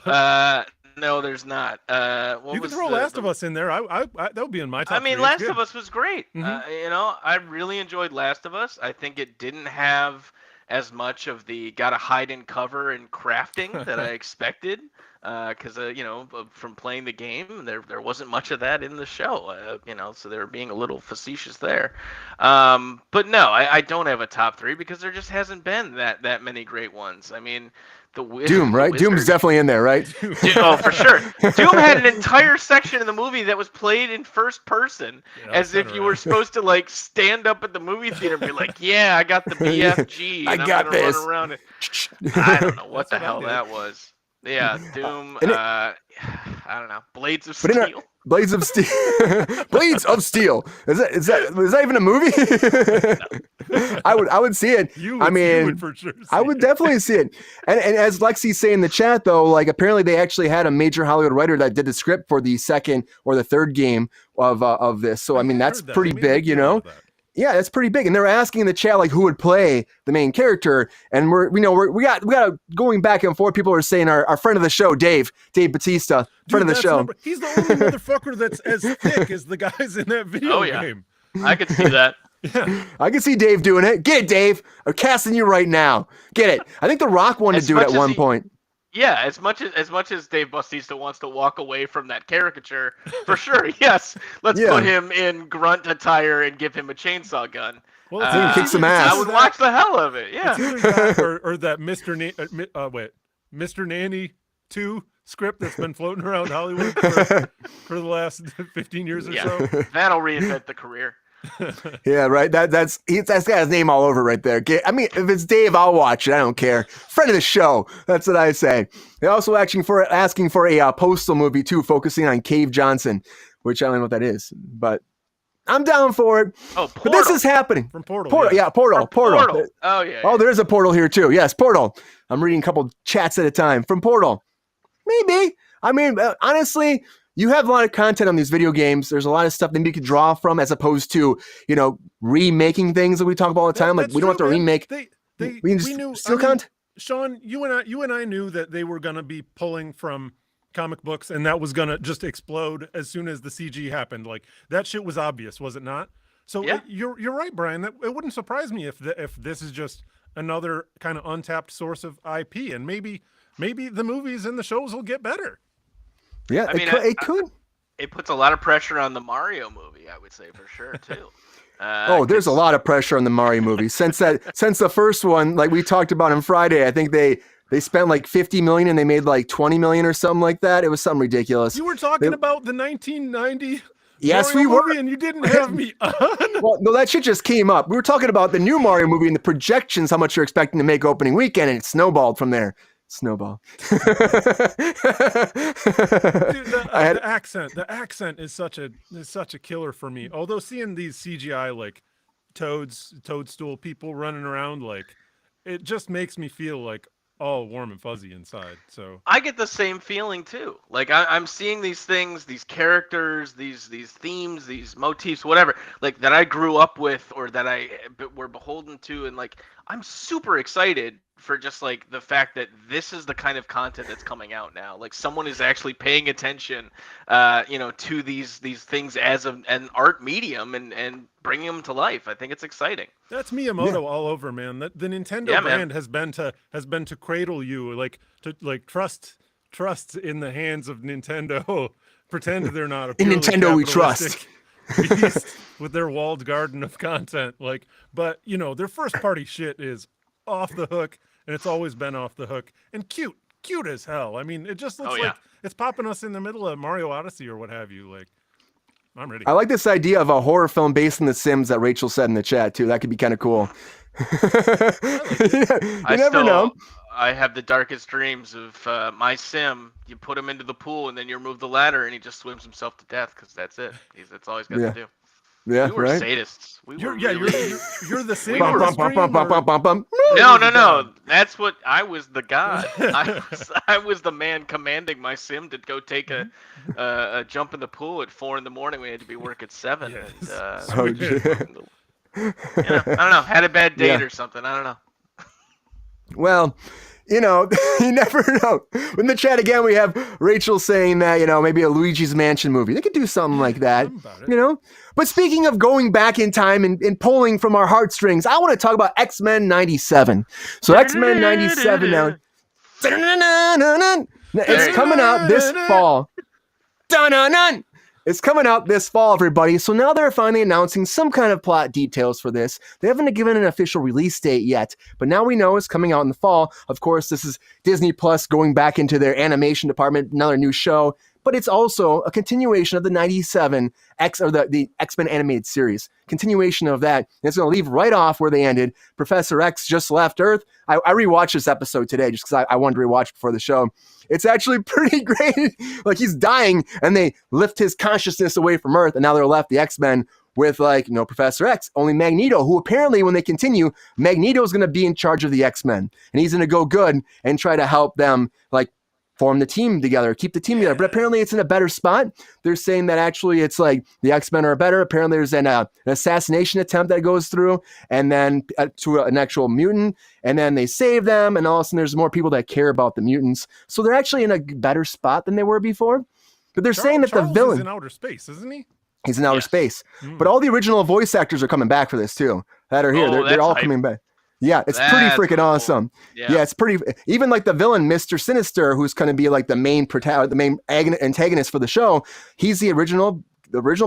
No, there's not. You can throw Last of Us in there. I that would be in my top. I mean, 3. Last of Us was great. Mm-hmm. You know, I really enjoyed Last of Us. I think it didn't have as much of the gotta hide and cover and crafting that I expected. Because you know, from playing the game, there wasn't much of that in the show. You know, so they were being a little facetious there. But no, I don't have a top 3 because there just hasn't been that many great ones. I mean. Doom, right? Doom's definitely in there, right? Oh, for sure. Doom had an entire section in the movie that was played in first person, as if you were supposed to like stand up at the movie theater and be like, "Yeah, I got the BFG. And I got this." Run around it. I don't know what the hell that was. Yeah, Doom. I don't know. Blades of Steel. Blades of Steel. Blades of Steel. Is that even a movie? I would see it. You would for sure see I would definitely see it. And as Lexi's saying in the chat though, like apparently they actually had a major Hollywood writer that did the script for the second or the third game of this. So I mean that's pretty big, you know. Yeah, that's pretty big. And they're asking in the chat like who would play the main character. And we got going back and forth. People are saying our friend of the show, Dave Bautista, friend of the show. He's the only motherfucker that's as thick as the guys in that video game. I could see that. Yeah. I can see Dave doing it. Get it, Dave. I'm casting you right now. Get it. I think The Rock wanted to do it at one point. Yeah, as much as Dave Bautista wants to walk away from that caricature, for sure, yes. Let's put him in grunt attire and give him a chainsaw gun. Well, kick some ass. I would watch the hell of it. Yeah. It's either that or that Mr. Nanny 2 script that's been floating around Hollywood for the last 15 years or so. That'll reinvent the career. Yeah, right. That's got his name all over right there. I mean, if it's Dave, I'll watch it. I don't care. Friend of the show. That's what I say. They're also asking for a Postal movie too, focusing on Cave Johnson, which I don't know what that is, but I'm down for it. Oh, but this is happening from Portal. Portal. Yeah, Portal. Oh yeah. Oh, there is a Portal here too. Yes, Portal. I'm reading a couple chats at a time from Portal. Maybe. I mean, honestly, you have a lot of content on these video games. There's a lot of stuff that you could draw from, as opposed to, remaking things that we talk about all the time. Like, we don't have to remake. We can just steal content. Sean, you and I knew that they were going to be pulling from comic books, and that was going to just explode as soon as the CG happened. Like, that shit was obvious, was it not? So yeah. You're right, Brian. It wouldn't surprise me if this is just another kind of untapped source of IP, and maybe the movies and the shows will get better. Yeah, it could. It puts a lot of pressure on the Mario movie, I would say, for sure too. There's a lot of pressure on the Mario movie since the first one, like we talked about on Friday. I think they spent like $50 million and they made like $20 million or something like that. It was something ridiculous. You were talking about the 1990 yes, Mario we were, movie, and you didn't have me on. Well, no, that shit just came up. We were talking about the new Mario movie and the projections, how much you're expecting to make opening weekend, and it snowballed from there. Snowball. Dude, the accent is such a killer for me. Although seeing these CGI like toadstool people running around, like, it just makes me feel like all warm and fuzzy inside. So I get the same feeling too. Like, I'm seeing these things, these characters, these themes, these motifs, whatever, like, that I grew up with or that I were beholden to, and like, I'm super excited for just like the fact that this is the kind of content that's coming out now. Like, someone is actually paying attention, to these things as an art medium and bringing them to life. I think it's exciting. That's Miyamoto all over, man. That the Nintendo brand has been to cradle you, like, to like trust in the hands of Nintendo. Pretend they're not a in Nintendo we trust. Beast with their walled garden of content. Like, but their first party shit is off the hook, and it's always been off the hook and cute as hell. I mean, it just looks like it's popping us in the middle of Mario Odyssey or what have you. Like, I'm ready. I like this idea of a horror film based on The Sims that Rachel said in the chat too. That could be kind of cool. You never know. I have the darkest dreams of my sim. You put him into the pool and then you remove the ladder and he just swims himself to death because that's it. That's all he's got to do. Yeah, we were sadists. You're the sim. No. That's what I was, the god. I was the man commanding my sim to go take a jump in the pool at 4 a.m. We had to be work at 7. Yes. And, I don't know. Had a bad date or something. I don't know. Well, you never know. In the chat again, we have Rachel saying that, maybe a Luigi's Mansion movie. They could do something like that, But speaking of going back in time and pulling from our heartstrings, I want to talk about X-Men 97. So X-Men 97 now. It's coming out this fall. It's coming out this fall, everybody. So now they're finally announcing some kind of plot details for this. They haven't given an official release date yet, but now we know it's coming out in the fall. Of course, this is Disney Plus going back into their animation department, another new show, but it's also a continuation of the 97 the X-Men animated series. Continuation of that. And it's going to leave right off where they ended. Professor X just left Earth. I rewatched this episode today just because I wanted to rewatch before the show. It's actually pretty great. Like, he's dying and they lift his consciousness away from Earth, and now they're left, the X-Men, with like no Professor X, only Magneto, who apparently when they continue, Magneto is going to be in charge of the X-Men, and he's going to go good and try to help them like form the team together, keep the team together. But apparently it's in a better spot. They're saying that actually it's like the X-Men are better. Apparently there's an assassination attempt that goes through, and then to an actual mutant, and then they save them, and all of a sudden there's more people that care about the mutants. So they're actually in a better spot than they were before. But they're saying that Charles the villain is in outer space, isn't he? He's in outer space. But all the original voice actors are coming back for this too. That are here. They're all coming back. Yeah, it's pretty freaking awesome. Yeah, it's pretty. Even like the villain, Mr. Sinister, who's going to be like the main antagonist for the show. He's the original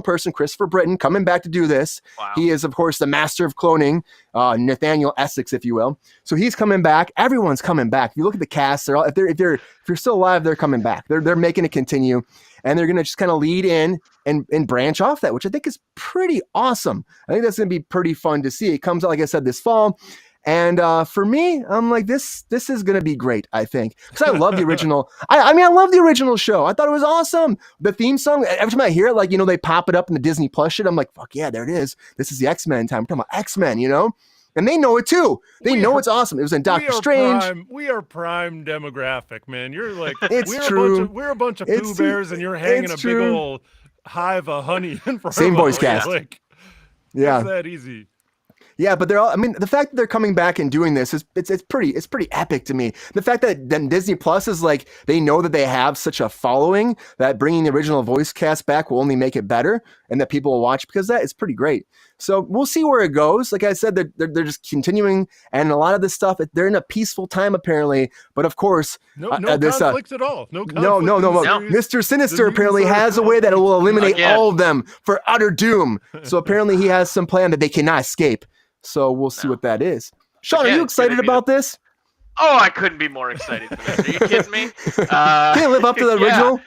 person, Christopher Britton, coming back to do this. Wow. He is, of course, the master of cloning, Nathaniel Essex, if you will. So he's coming back. Everyone's coming back. If you look at the cast, they're all if you're still alive, they're coming back. They're making it continue. and they're going to just kind of lead in and branch off that, which I think is pretty awesome. I think that's going to be pretty fun to see. It comes out, like I said, this fall. And for me, I'm like, this is going to be great, I think. Because I love the original. I mean, I love the original show. I thought it was awesome. The theme song, every time I hear it, like, you know, they pop it up in the Disney Plus shit, I'm like, fuck yeah, there it is. This is the X-Men time. We're talking about X-Men, you know? And they know it too. They know it's awesome. It was in Doctor Strange. We are prime demographic, man. You're like, we're a bunch of Pooh Bears, and you're hanging a big old hive of honey in front of Same voice cast. Like, yeah. It's that easy. Yeah, but they're all, I mean, the fact that they're coming back and doing this it's pretty epic to me. The fact that then Disney Plus is like, they know that they have such a following that bringing the original voice cast back will only make it better, and that people will watch because of that is pretty great. So we'll see where it goes. Like I said, they're just continuing, and a lot of this stuff, they're in a peaceful time apparently. But of course, no conflict at all. No. Mr. Sinister apparently has a way that it will eliminate all of them for utter doom. So apparently he has some plan that they cannot escape. So we'll see what that is. Sean, are you excited about this? Oh, I couldn't be more excited for this. Are you kidding me? Can it live up to the original?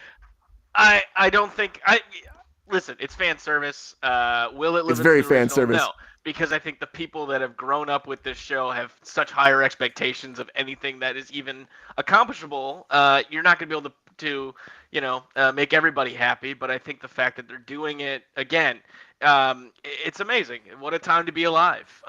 I don't think. Listen, it's fan service. Will it live? It's very fan service. No, because I think the people that have grown up with this show have such higher expectations of anything that is even accomplishable. You're not going to be able to make everybody happy. But I think the fact that they're doing it again. It's amazing. What a time to be alive.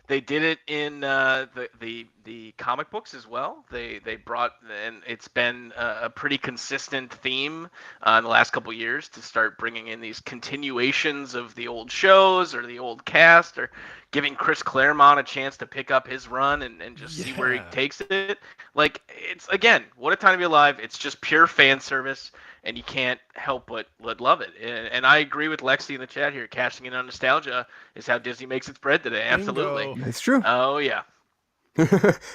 They did it in the comic books as well. They brought, and it's been a pretty consistent theme in the last couple of years to start bringing in these continuations of the old shows or the old cast, or giving Chris Claremont a chance to pick up his run and just see where he takes it. Like, it's, again, what a time to be alive. It's just pure fan service. And you can't help but love it. And I agree with Lexi in the chat here. Cashing in on nostalgia is how Disney makes its bread today. Absolutely. It's true. Oh, yeah.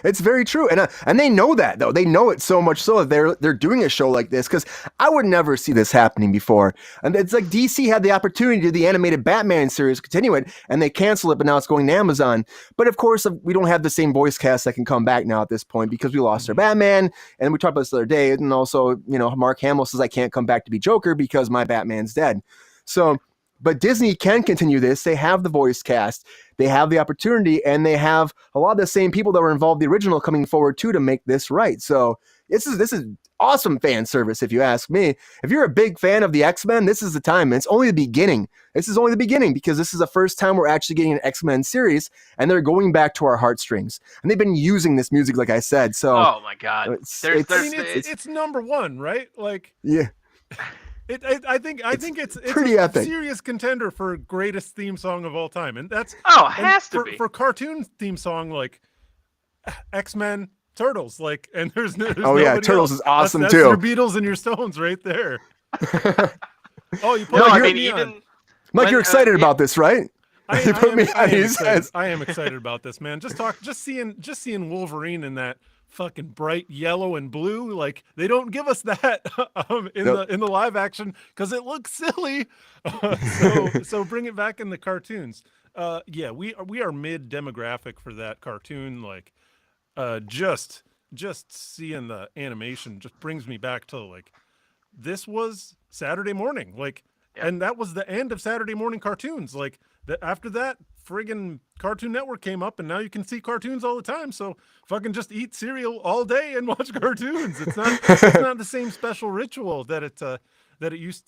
It's very true, and they know that though. They know it so much so that they're doing a show like this, because I would never see this happening before. And it's like DC had the opportunity to do the animated Batman series, continue it, and they canceled it, but now it's going to Amazon. But of course, we don't have the same voice cast that can come back now at this point, because we lost our Batman, and we talked about this the other day. And also, Mark Hamill says I can't come back to be Joker because my Batman's dead. So. But Disney can continue this. They have the voice cast, they have the opportunity, and they have a lot of the same people that were involved in the original coming forward too to make this right. So this is awesome fan service, if you ask me. If you're a big fan of the X-Men, this is the time. It's only the beginning. This is only the beginning, because this is the first time we're actually getting an X-Men series, and they're going back to our heartstrings. And they've been using this music, like I said. So oh my God, it's number one, right? Like, yeah. I think it's pretty a epic. Serious contender for greatest theme song of all time, and that's has to be for cartoon theme song, like X-Men, Turtles, like, and there's Turtles is awesome that's too. Your Beatles and your Stones right there. You put Mike, you're excited about this, right? I am excited about this, man. Just seeing Wolverine in that fucking bright yellow and blue, like, they don't give us that in the live action because it looks silly. So bring it back in the cartoons. We are mid demographic for that cartoon. Like, just seeing the animation just brings me back to, like, this was Saturday morning, like, and that was the end of Saturday morning cartoons. Like, after that, friggin' Cartoon Network came up, and now you can see cartoons all the time. So fucking just eat cereal all day and watch cartoons. It's not the same special ritual that it used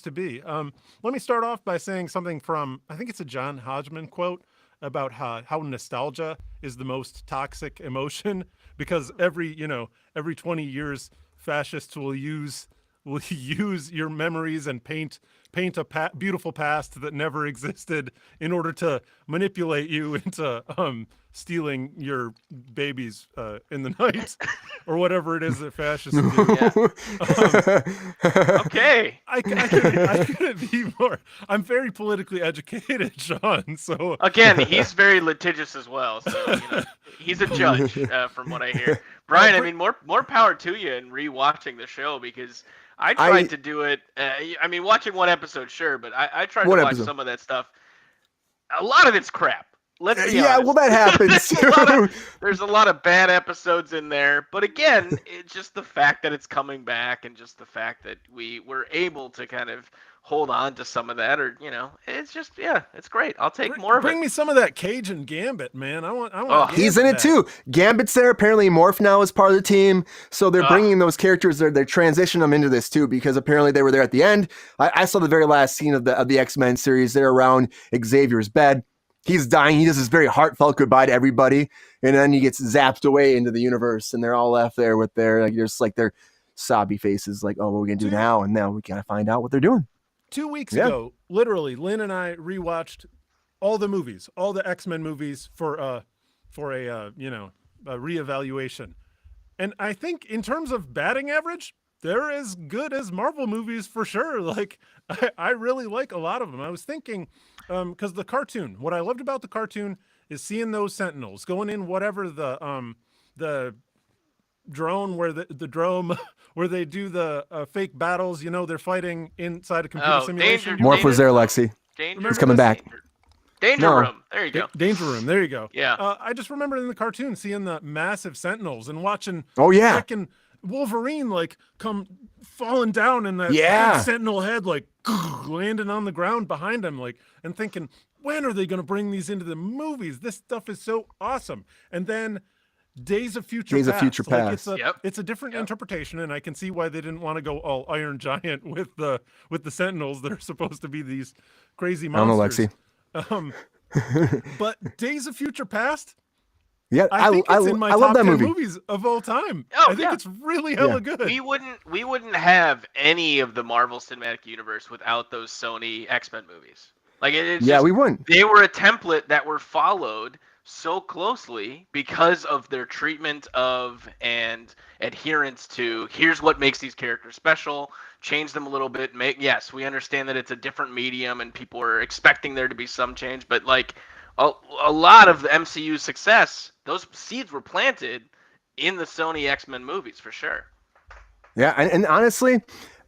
to be. Let me start off by saying something from, I think it's a John Hodgman quote about how nostalgia is the most toxic emotion, because every 20 years fascists will use your memories and paint a beautiful past that never existed in order to manipulate you into stealing your babies in the night, or whatever it is that fascists do. Okay. I couldn't be more. I'm very politically educated, Sean. So again, he's very litigious as well. So he's a judge, from what I hear. Brian, I mean, more power to you in rewatching the show, because I tried to do it. Watching one episode, sure, but I tried to watch some of that stuff. A lot of it's crap. Let's be Yeah, honest. well, that happens There's a lot of bad episodes in there, but again, it's just the fact that it's coming back, and just the fact that we were able to kind of hold on to some of that, or it's just it's great. I'll take more of it. Bring me some of that Cajun Gambit, man. I want. He's in it too. Gambit's there. Apparently, Morph now is part of the team, so they're bringing those characters. They're transitioning them into this too, because apparently they were there at the end. I saw the very last scene of the X-Men series. They're around Xavier's bed. He's dying. He does this very heartfelt goodbye to everybody, and then he gets zapped away into the universe, and they're all left there with their their sobby faces, like, oh, what are we gonna do now? And now we gotta find out what they're doing. 2 weeks ago, literally, Lynn and I rewatched all the movies, all the X-Men movies for a reevaluation. And I think in terms of batting average, they're as good as Marvel movies for sure. Like, I really like a lot of them. I was thinking, because the cartoon, what I loved about the cartoon is seeing those Sentinels going in whatever the drone where the drone where they do the fake battles, they're fighting inside a computer simulation. Morph was there, Lexi. He's coming back. Danger Room. There you go. Danger Room. There you go. Yeah. I just remember in the cartoon seeing the massive Sentinels and watching freaking Wolverine like come falling down in that big Sentinel head, like landing on the ground behind him, like, and thinking, when are they going to bring these into the movies? This stuff is so awesome. And then Days of Future Past. It's a different interpretation, and I can see why they didn't want to go all Iron Giant with the Sentinels. They're supposed to be these crazy monsters. I don't know, Lexi. But Days of Future Past, yeah, I think it's in my top 10 movie. movies of all time. Oh, I think it's really hella good. We wouldn't have any of the Marvel Cinematic Universe without those Sony X-Men movies. Like, we wouldn't. They were a template that were followed so closely because of their treatment of and adherence to, here's what makes these characters special, change them a little bit, yes, we understand that it's a different medium and people are expecting there to be some change, but like a lot of the MCU's success, those seeds were planted in the Sony X-Men movies for sure. Yeah, and honestly,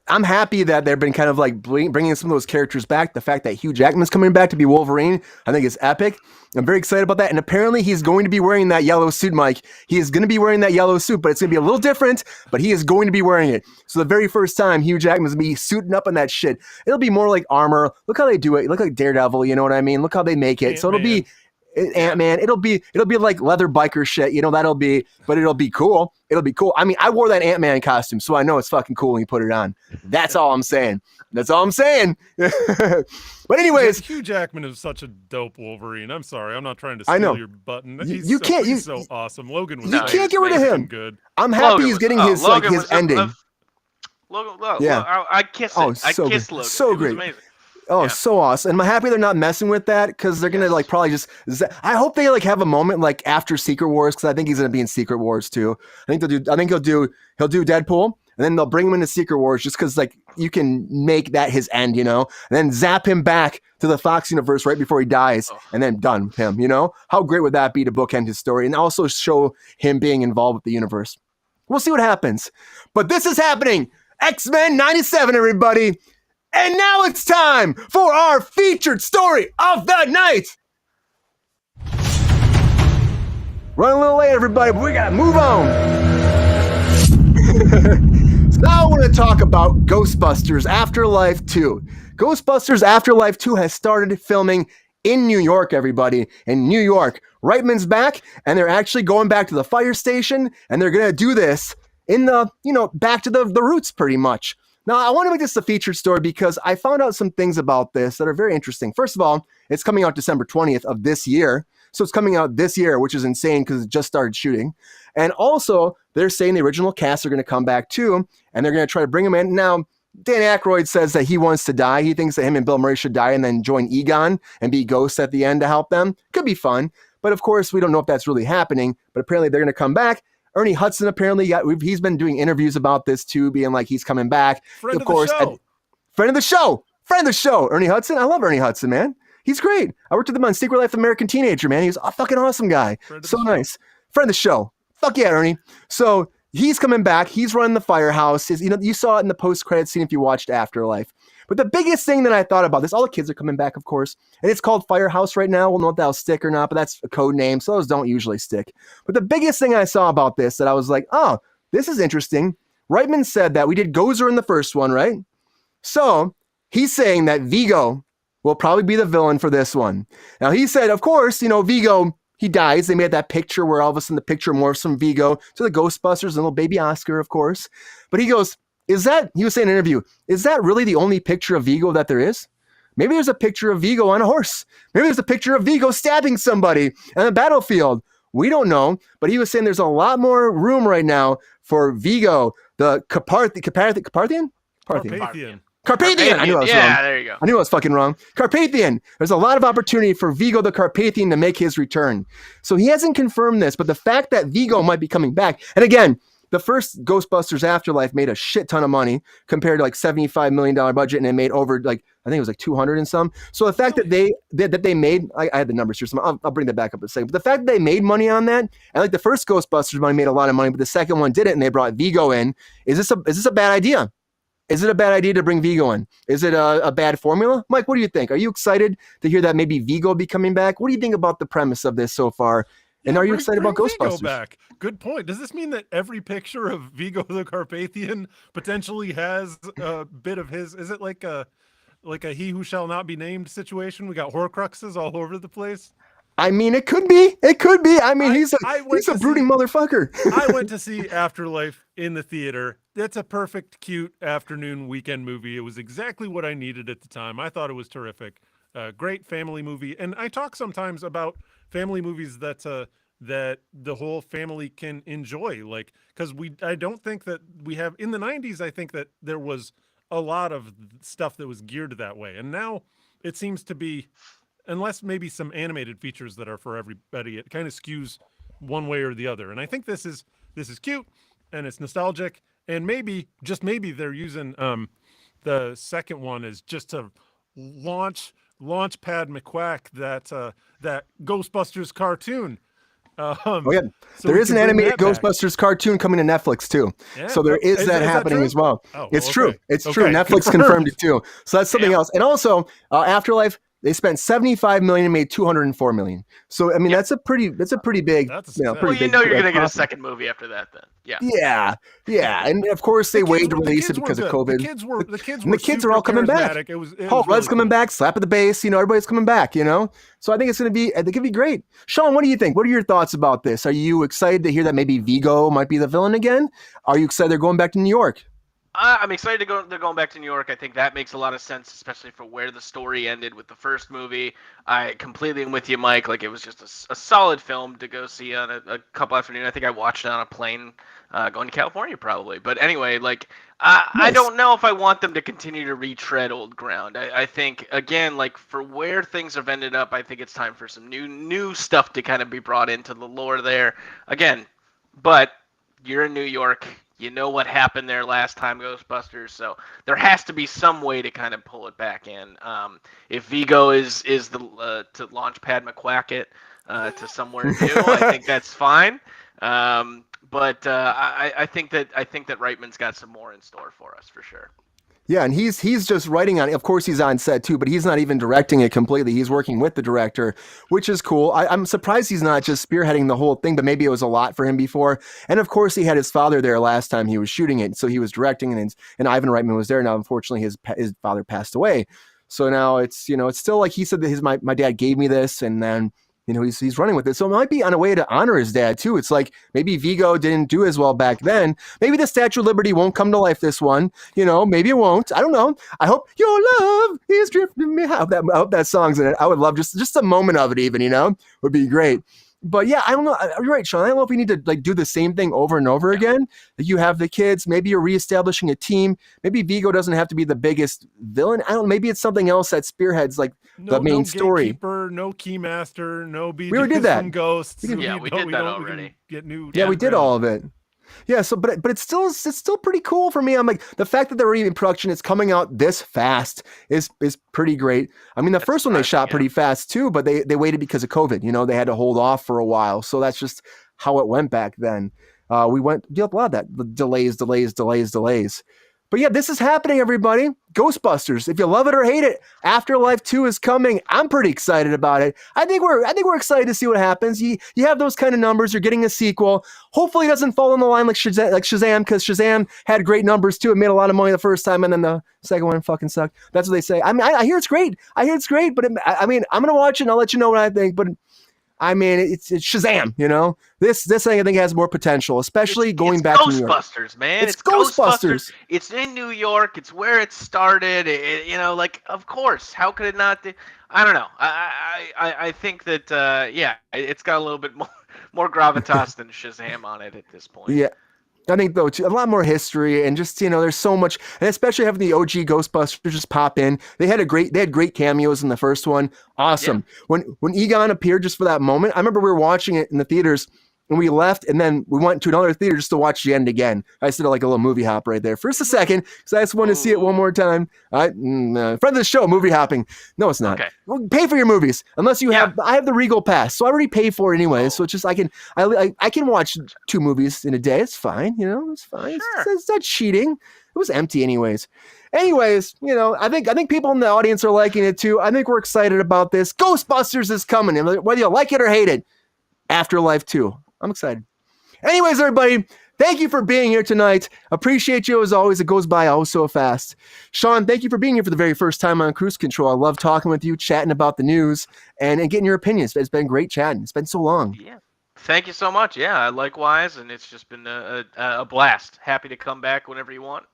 I'm happy that they've been kind of like bringing some of those characters back. The fact that Hugh Jackman's coming back to be Wolverine, I think is epic. I'm very excited about that. And apparently he's going to be wearing that yellow suit, Mike. He is going to be wearing that yellow suit, but it's going to be a little different, but he is going to be wearing it. So the very first time Hugh Jackman's going to be suiting up in that shit, it'll be more like armor. Look how they do it. Look like Daredevil, you know what I mean? Look how they make it. So it'll be Ant-Man. It'll be like leather biker shit, it'll be cool. It'll be cool. I mean, I wore that Ant-Man costume, so I know it's fucking cool when you put it on. That's all I'm saying. But anyways, Hugh Jackman is such a dope Wolverine. I'm sorry, I'm not trying to I know. steal your button. He's so awesome. Logan was can't get rid of him. Good. I'm happy he's getting his ending. Logan, I kiss it. I kiss Logan. So great. Amazing. Oh, so awesome. And I'm happy they're not messing with that, because they're going to probably just, I hope they have a moment after Secret Wars, because I think he's going to be in Secret Wars too. I think he'll do Deadpool, and then they'll bring him into Secret Wars just because you can make that his end, and then zap him back to the Fox universe right before he dies, and then done with him, How great would that be to bookend his story and also show him being involved with the universe? We'll see what happens. But this is happening. X-Men 97, everybody. And now it's time for our featured story of the night. Running a little late, everybody, but we gotta move on. So now I want to talk about Ghostbusters AfterLife 2. Ghostbusters AfterLife 2 has started filming in New York, everybody. In New York. Reitman's back, and they're actually going back to the fire station, and they're gonna do this in the, back to the roots pretty much. Now, I want to make this a featured story because I found out some things about this that are very interesting. First of all, it's coming out December 20th of this year. So it's coming out this year, which is insane because it just started shooting. And also, they're saying the original cast are going to come back too, and they're going to try to bring them in. Now, Dan Aykroyd says that he wants to die. He thinks that him and Bill Murray should die and then join Egon and be ghosts at the end to help them. Could be fun. But of course, we don't know if that's really happening. But apparently, they're going to come back. Ernie Hudson apparently he's been doing interviews about this too, being like he's coming back. Friend of the show. Ernie Hudson. I love Ernie Hudson, man. He's great. I worked with him on Secret Life of American Teenager, man. He's a fucking awesome guy. So nice. Friend of the show. Fuck yeah, Ernie. So he's coming back. He's running the firehouse. You saw it in the post-credit scene if you watched Afterlife. But the biggest thing that I thought about this, all the kids are coming back, of course, and it's called Firehouse right now. We'll know if that'll stick or not, but that's a code name, so those don't usually stick. But the biggest thing I saw about this that I was like, oh, this is interesting. Reitman said that we did Gozer in the first one, right? So he's saying that Vigo will probably be the villain for this one. Now he said, of course, Vigo, he dies. They made that picture where all of a sudden the picture morphs from Vigo to the Ghostbusters and little baby Oscar, of course. But he goes, he was saying in an interview, is that really the only picture of Vigo that there is? Maybe there's a picture of Vigo on a horse. Maybe there's a picture of Vigo stabbing somebody on the battlefield. We don't know, but he was saying there's a lot more room right now for Vigo, the Carpathian? Carpathian. I knew I was wrong. Yeah, there you go. I knew I was fucking wrong. Carpathian. There's a lot of opportunity for Vigo the Carpathian to make his return. So he hasn't confirmed this, but the fact that Vigo might be coming back, and again, the first Ghostbusters Afterlife made a shit ton of money compared to like $75 million budget, and it made over I think it was like 200 and some. So the fact that they made, I had the numbers here, so I'll bring that back up in a second. But the fact that they made money on that, and like the first Ghostbusters money made a lot of money, but the second one didn't, and they brought Vigo in. Is this a bad idea? Is it a bad idea to bring Vigo in? Is it a bad formula? Mike, what do you think? Are you excited to hear that maybe Vigo will be coming back? What do you think about the premise of this so far? And are you excited about Ghostbusters? Vigo back. Good point. Does this mean that every picture of Vigo the Carpathian potentially has a bit of his? Is it like a he who shall not be named situation? We got Horcruxes all over the place. I mean, it could be. It could be. I mean, he's a brooding motherfucker. I went to see Afterlife in the theater. That's a perfect, cute afternoon weekend movie. It was exactly what I needed at the time. I thought it was terrific. Great family movie. And I talk sometimes about family movies that the whole family can enjoy. Like, because I don't think that we have in the 90s. I think that there was a lot of stuff that was geared that way. And now it seems to be, unless maybe some animated features that are for everybody, it kind of skews one way or the other. And I think this is cute and it's nostalgic, and maybe, just maybe, they're using the second one is just to launch pad McQuack that Ghostbusters cartoon. So there is an animated Ghostbusters cartoon coming to Netflix too. Yeah, so there is that happening as well. Oh, it's true. It's true. Netflix confirmed it too. So that's something else. And also, Afterlife, they spent $75 million and made $204 million. So I mean, that's a pretty big. You're gonna get a second movie after that, then. Yeah. Yeah. And of course, they waited to release it because of COVID. The kids are all coming back. Paul Rudd's coming back. Slap at the bass. Everybody's coming back. So I think it's gonna be great. Sean, what do you think? What are your thoughts about this? Are you excited to hear that maybe Vigo might be the villain again? Are you excited they're going back to New York? I'm excited to go. They're going back to New York. I think that makes a lot of sense, especially for where the story ended with the first movie. I completely am with you, Mike. Like, it was just a solid film to go see on a couple afternoons. I think I watched it on a plane going to California, probably. But anyway, like, I don't know if I want them to continue to retread old ground. I think, again, like, for where things have ended up, I think it's time for some new stuff to kind of be brought into the lore there. Again, but you're in New York. You know what happened there last time, Ghostbusters, so there has to be some way to kind of pull it back in. If Vigo is the to launch Pad McQuack it to somewhere new, I think that's fine. But I think that Reitman's got some more in store for us for sure. Yeah, and he's just writing on it. Of course, he's on set too, but he's not even directing it completely. He's working with the director, which is cool. I'm surprised he's not just spearheading the whole thing, but maybe it was a lot for him before. And of course, he had his father there last time he was shooting it, so he was directing, and Ivan Reitman was there. Now, unfortunately, his father passed away, so now it's still like he said that my dad gave me this, and then he's running with it. So it might be on a way to honor his dad too. It's like maybe Vigo didn't do as well back then. Maybe the Statue of Liberty won't come to life this one. Maybe it won't. I don't know. I hope your love is drifting me. I hope that song's in it. I would love just a moment of it even, would be great. But yeah, I don't know. You're right, Sean. I don't know if we need to do the same thing over and over again. Like, you have the kids. Maybe you're reestablishing a team. Maybe Vigo doesn't have to be the biggest villain. I don't know. Maybe it's something else that spearheads the main story. Gatekeeper, no Keymaster, no BJs we already did that. From Ghosts. We did that already. We did all of it. Yeah, so but it's still pretty cool for me. I'm like, the fact that they're already in production, it's coming out this fast is pretty great. I mean, the first one they shot pretty fast too, but they waited because of COVID. They had to hold off for a while, so that's just how it went back then. We went a lot of that, the delays. But yeah, this is happening, everybody. Ghostbusters. If you love it or hate it, Afterlife 2 is coming. I'm pretty excited about it. I think we're excited to see what happens. You have those kind of numbers. You're getting a sequel. Hopefully, it doesn't fall in the line like Shazam, because Shazam had great numbers too. It made a lot of money the first time, and then the second one fucking sucked. That's what they say. I mean, I hear it's great. But I mean, I'm gonna watch it and I'll let you know what I think. But I mean, it's Shazam, you know? This thing I think has more potential, especially going back to New York. Ghostbusters, man. It's Ghostbusters. It's in New York. It's where it started. You know, like, of course. How could it not? I don't know. I think that, it's got a little bit more gravitas than Shazam on it at this point. Yeah. I think, though, a lot more history and just, you know, there's so much, and especially having the OG Ghostbusters just pop in. They had great cameos in the first one. Awesome. Yeah. When Egon appeared just for that moment, I remember we were watching it in the theaters and we left and then we went to another theater just to watch the end again. I just did like a little movie hop right there for just a second because I just wanted to see it one more time. Friend of the show, movie hopping. No, it's not. Okay. Well, pay for your movies unless you have. I have the Regal Pass, so I already pay for it anyway. So it's just I can watch 2 movies in a day. It's fine. You know, it's fine. Sure. It's not cheating. It was empty anyways. Anyways, you know, I think people in the audience are liking it too. I think we're excited about this. Ghostbusters is coming, whether you like it or hate it. Afterlife 2. I'm excited. Anyways, everybody, thank you for being here tonight. Appreciate you as always. It goes by oh so fast. Sean, thank you for being here for the very first time on Kruse Control. I love talking with you, chatting about the news, and getting your opinions. It's been great chatting. It's been so long. Yeah. Thank you so much. Yeah, likewise, and it's just been a blast. Happy to come back whenever you want.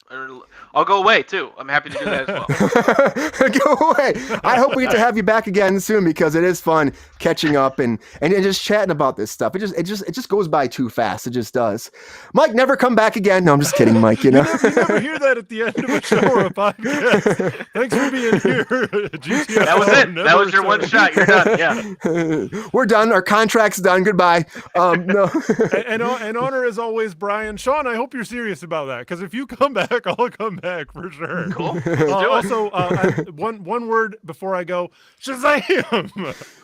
I'll go away too. I'm happy to do that as well. Go away. I hope we get to have you back again soon because it is fun catching up and just chatting about this stuff. It just goes by too fast. It just does. Mike, never come back again. No, I'm just kidding, Mike. You know, you never hear that at the end of a show or a podcast. Thanks for being here. GTFO, that was it. That was your one shot. You're done. Yeah, we're done. Our contract's done. Goodbye. No. and honor as always, Brian. Sean, I hope you're serious about that because if you come back, I'll come back for sure. Cool. Also, one word before I go: Shazam!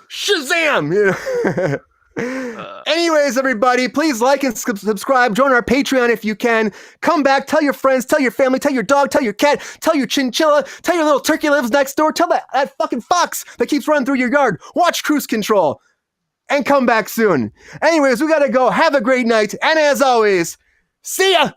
Shazam! Yeah. Anyways, everybody, please like and subscribe. Join our Patreon if you can. Come back. Tell your friends. Tell your family. Tell your dog. Tell your cat. Tell your chinchilla. Tell your little turkey lives next door. Tell that fucking fox that keeps running through your yard. Watch Kruse Control. And come back soon. Anyways, we gotta go. Have a great night. And as always, see ya!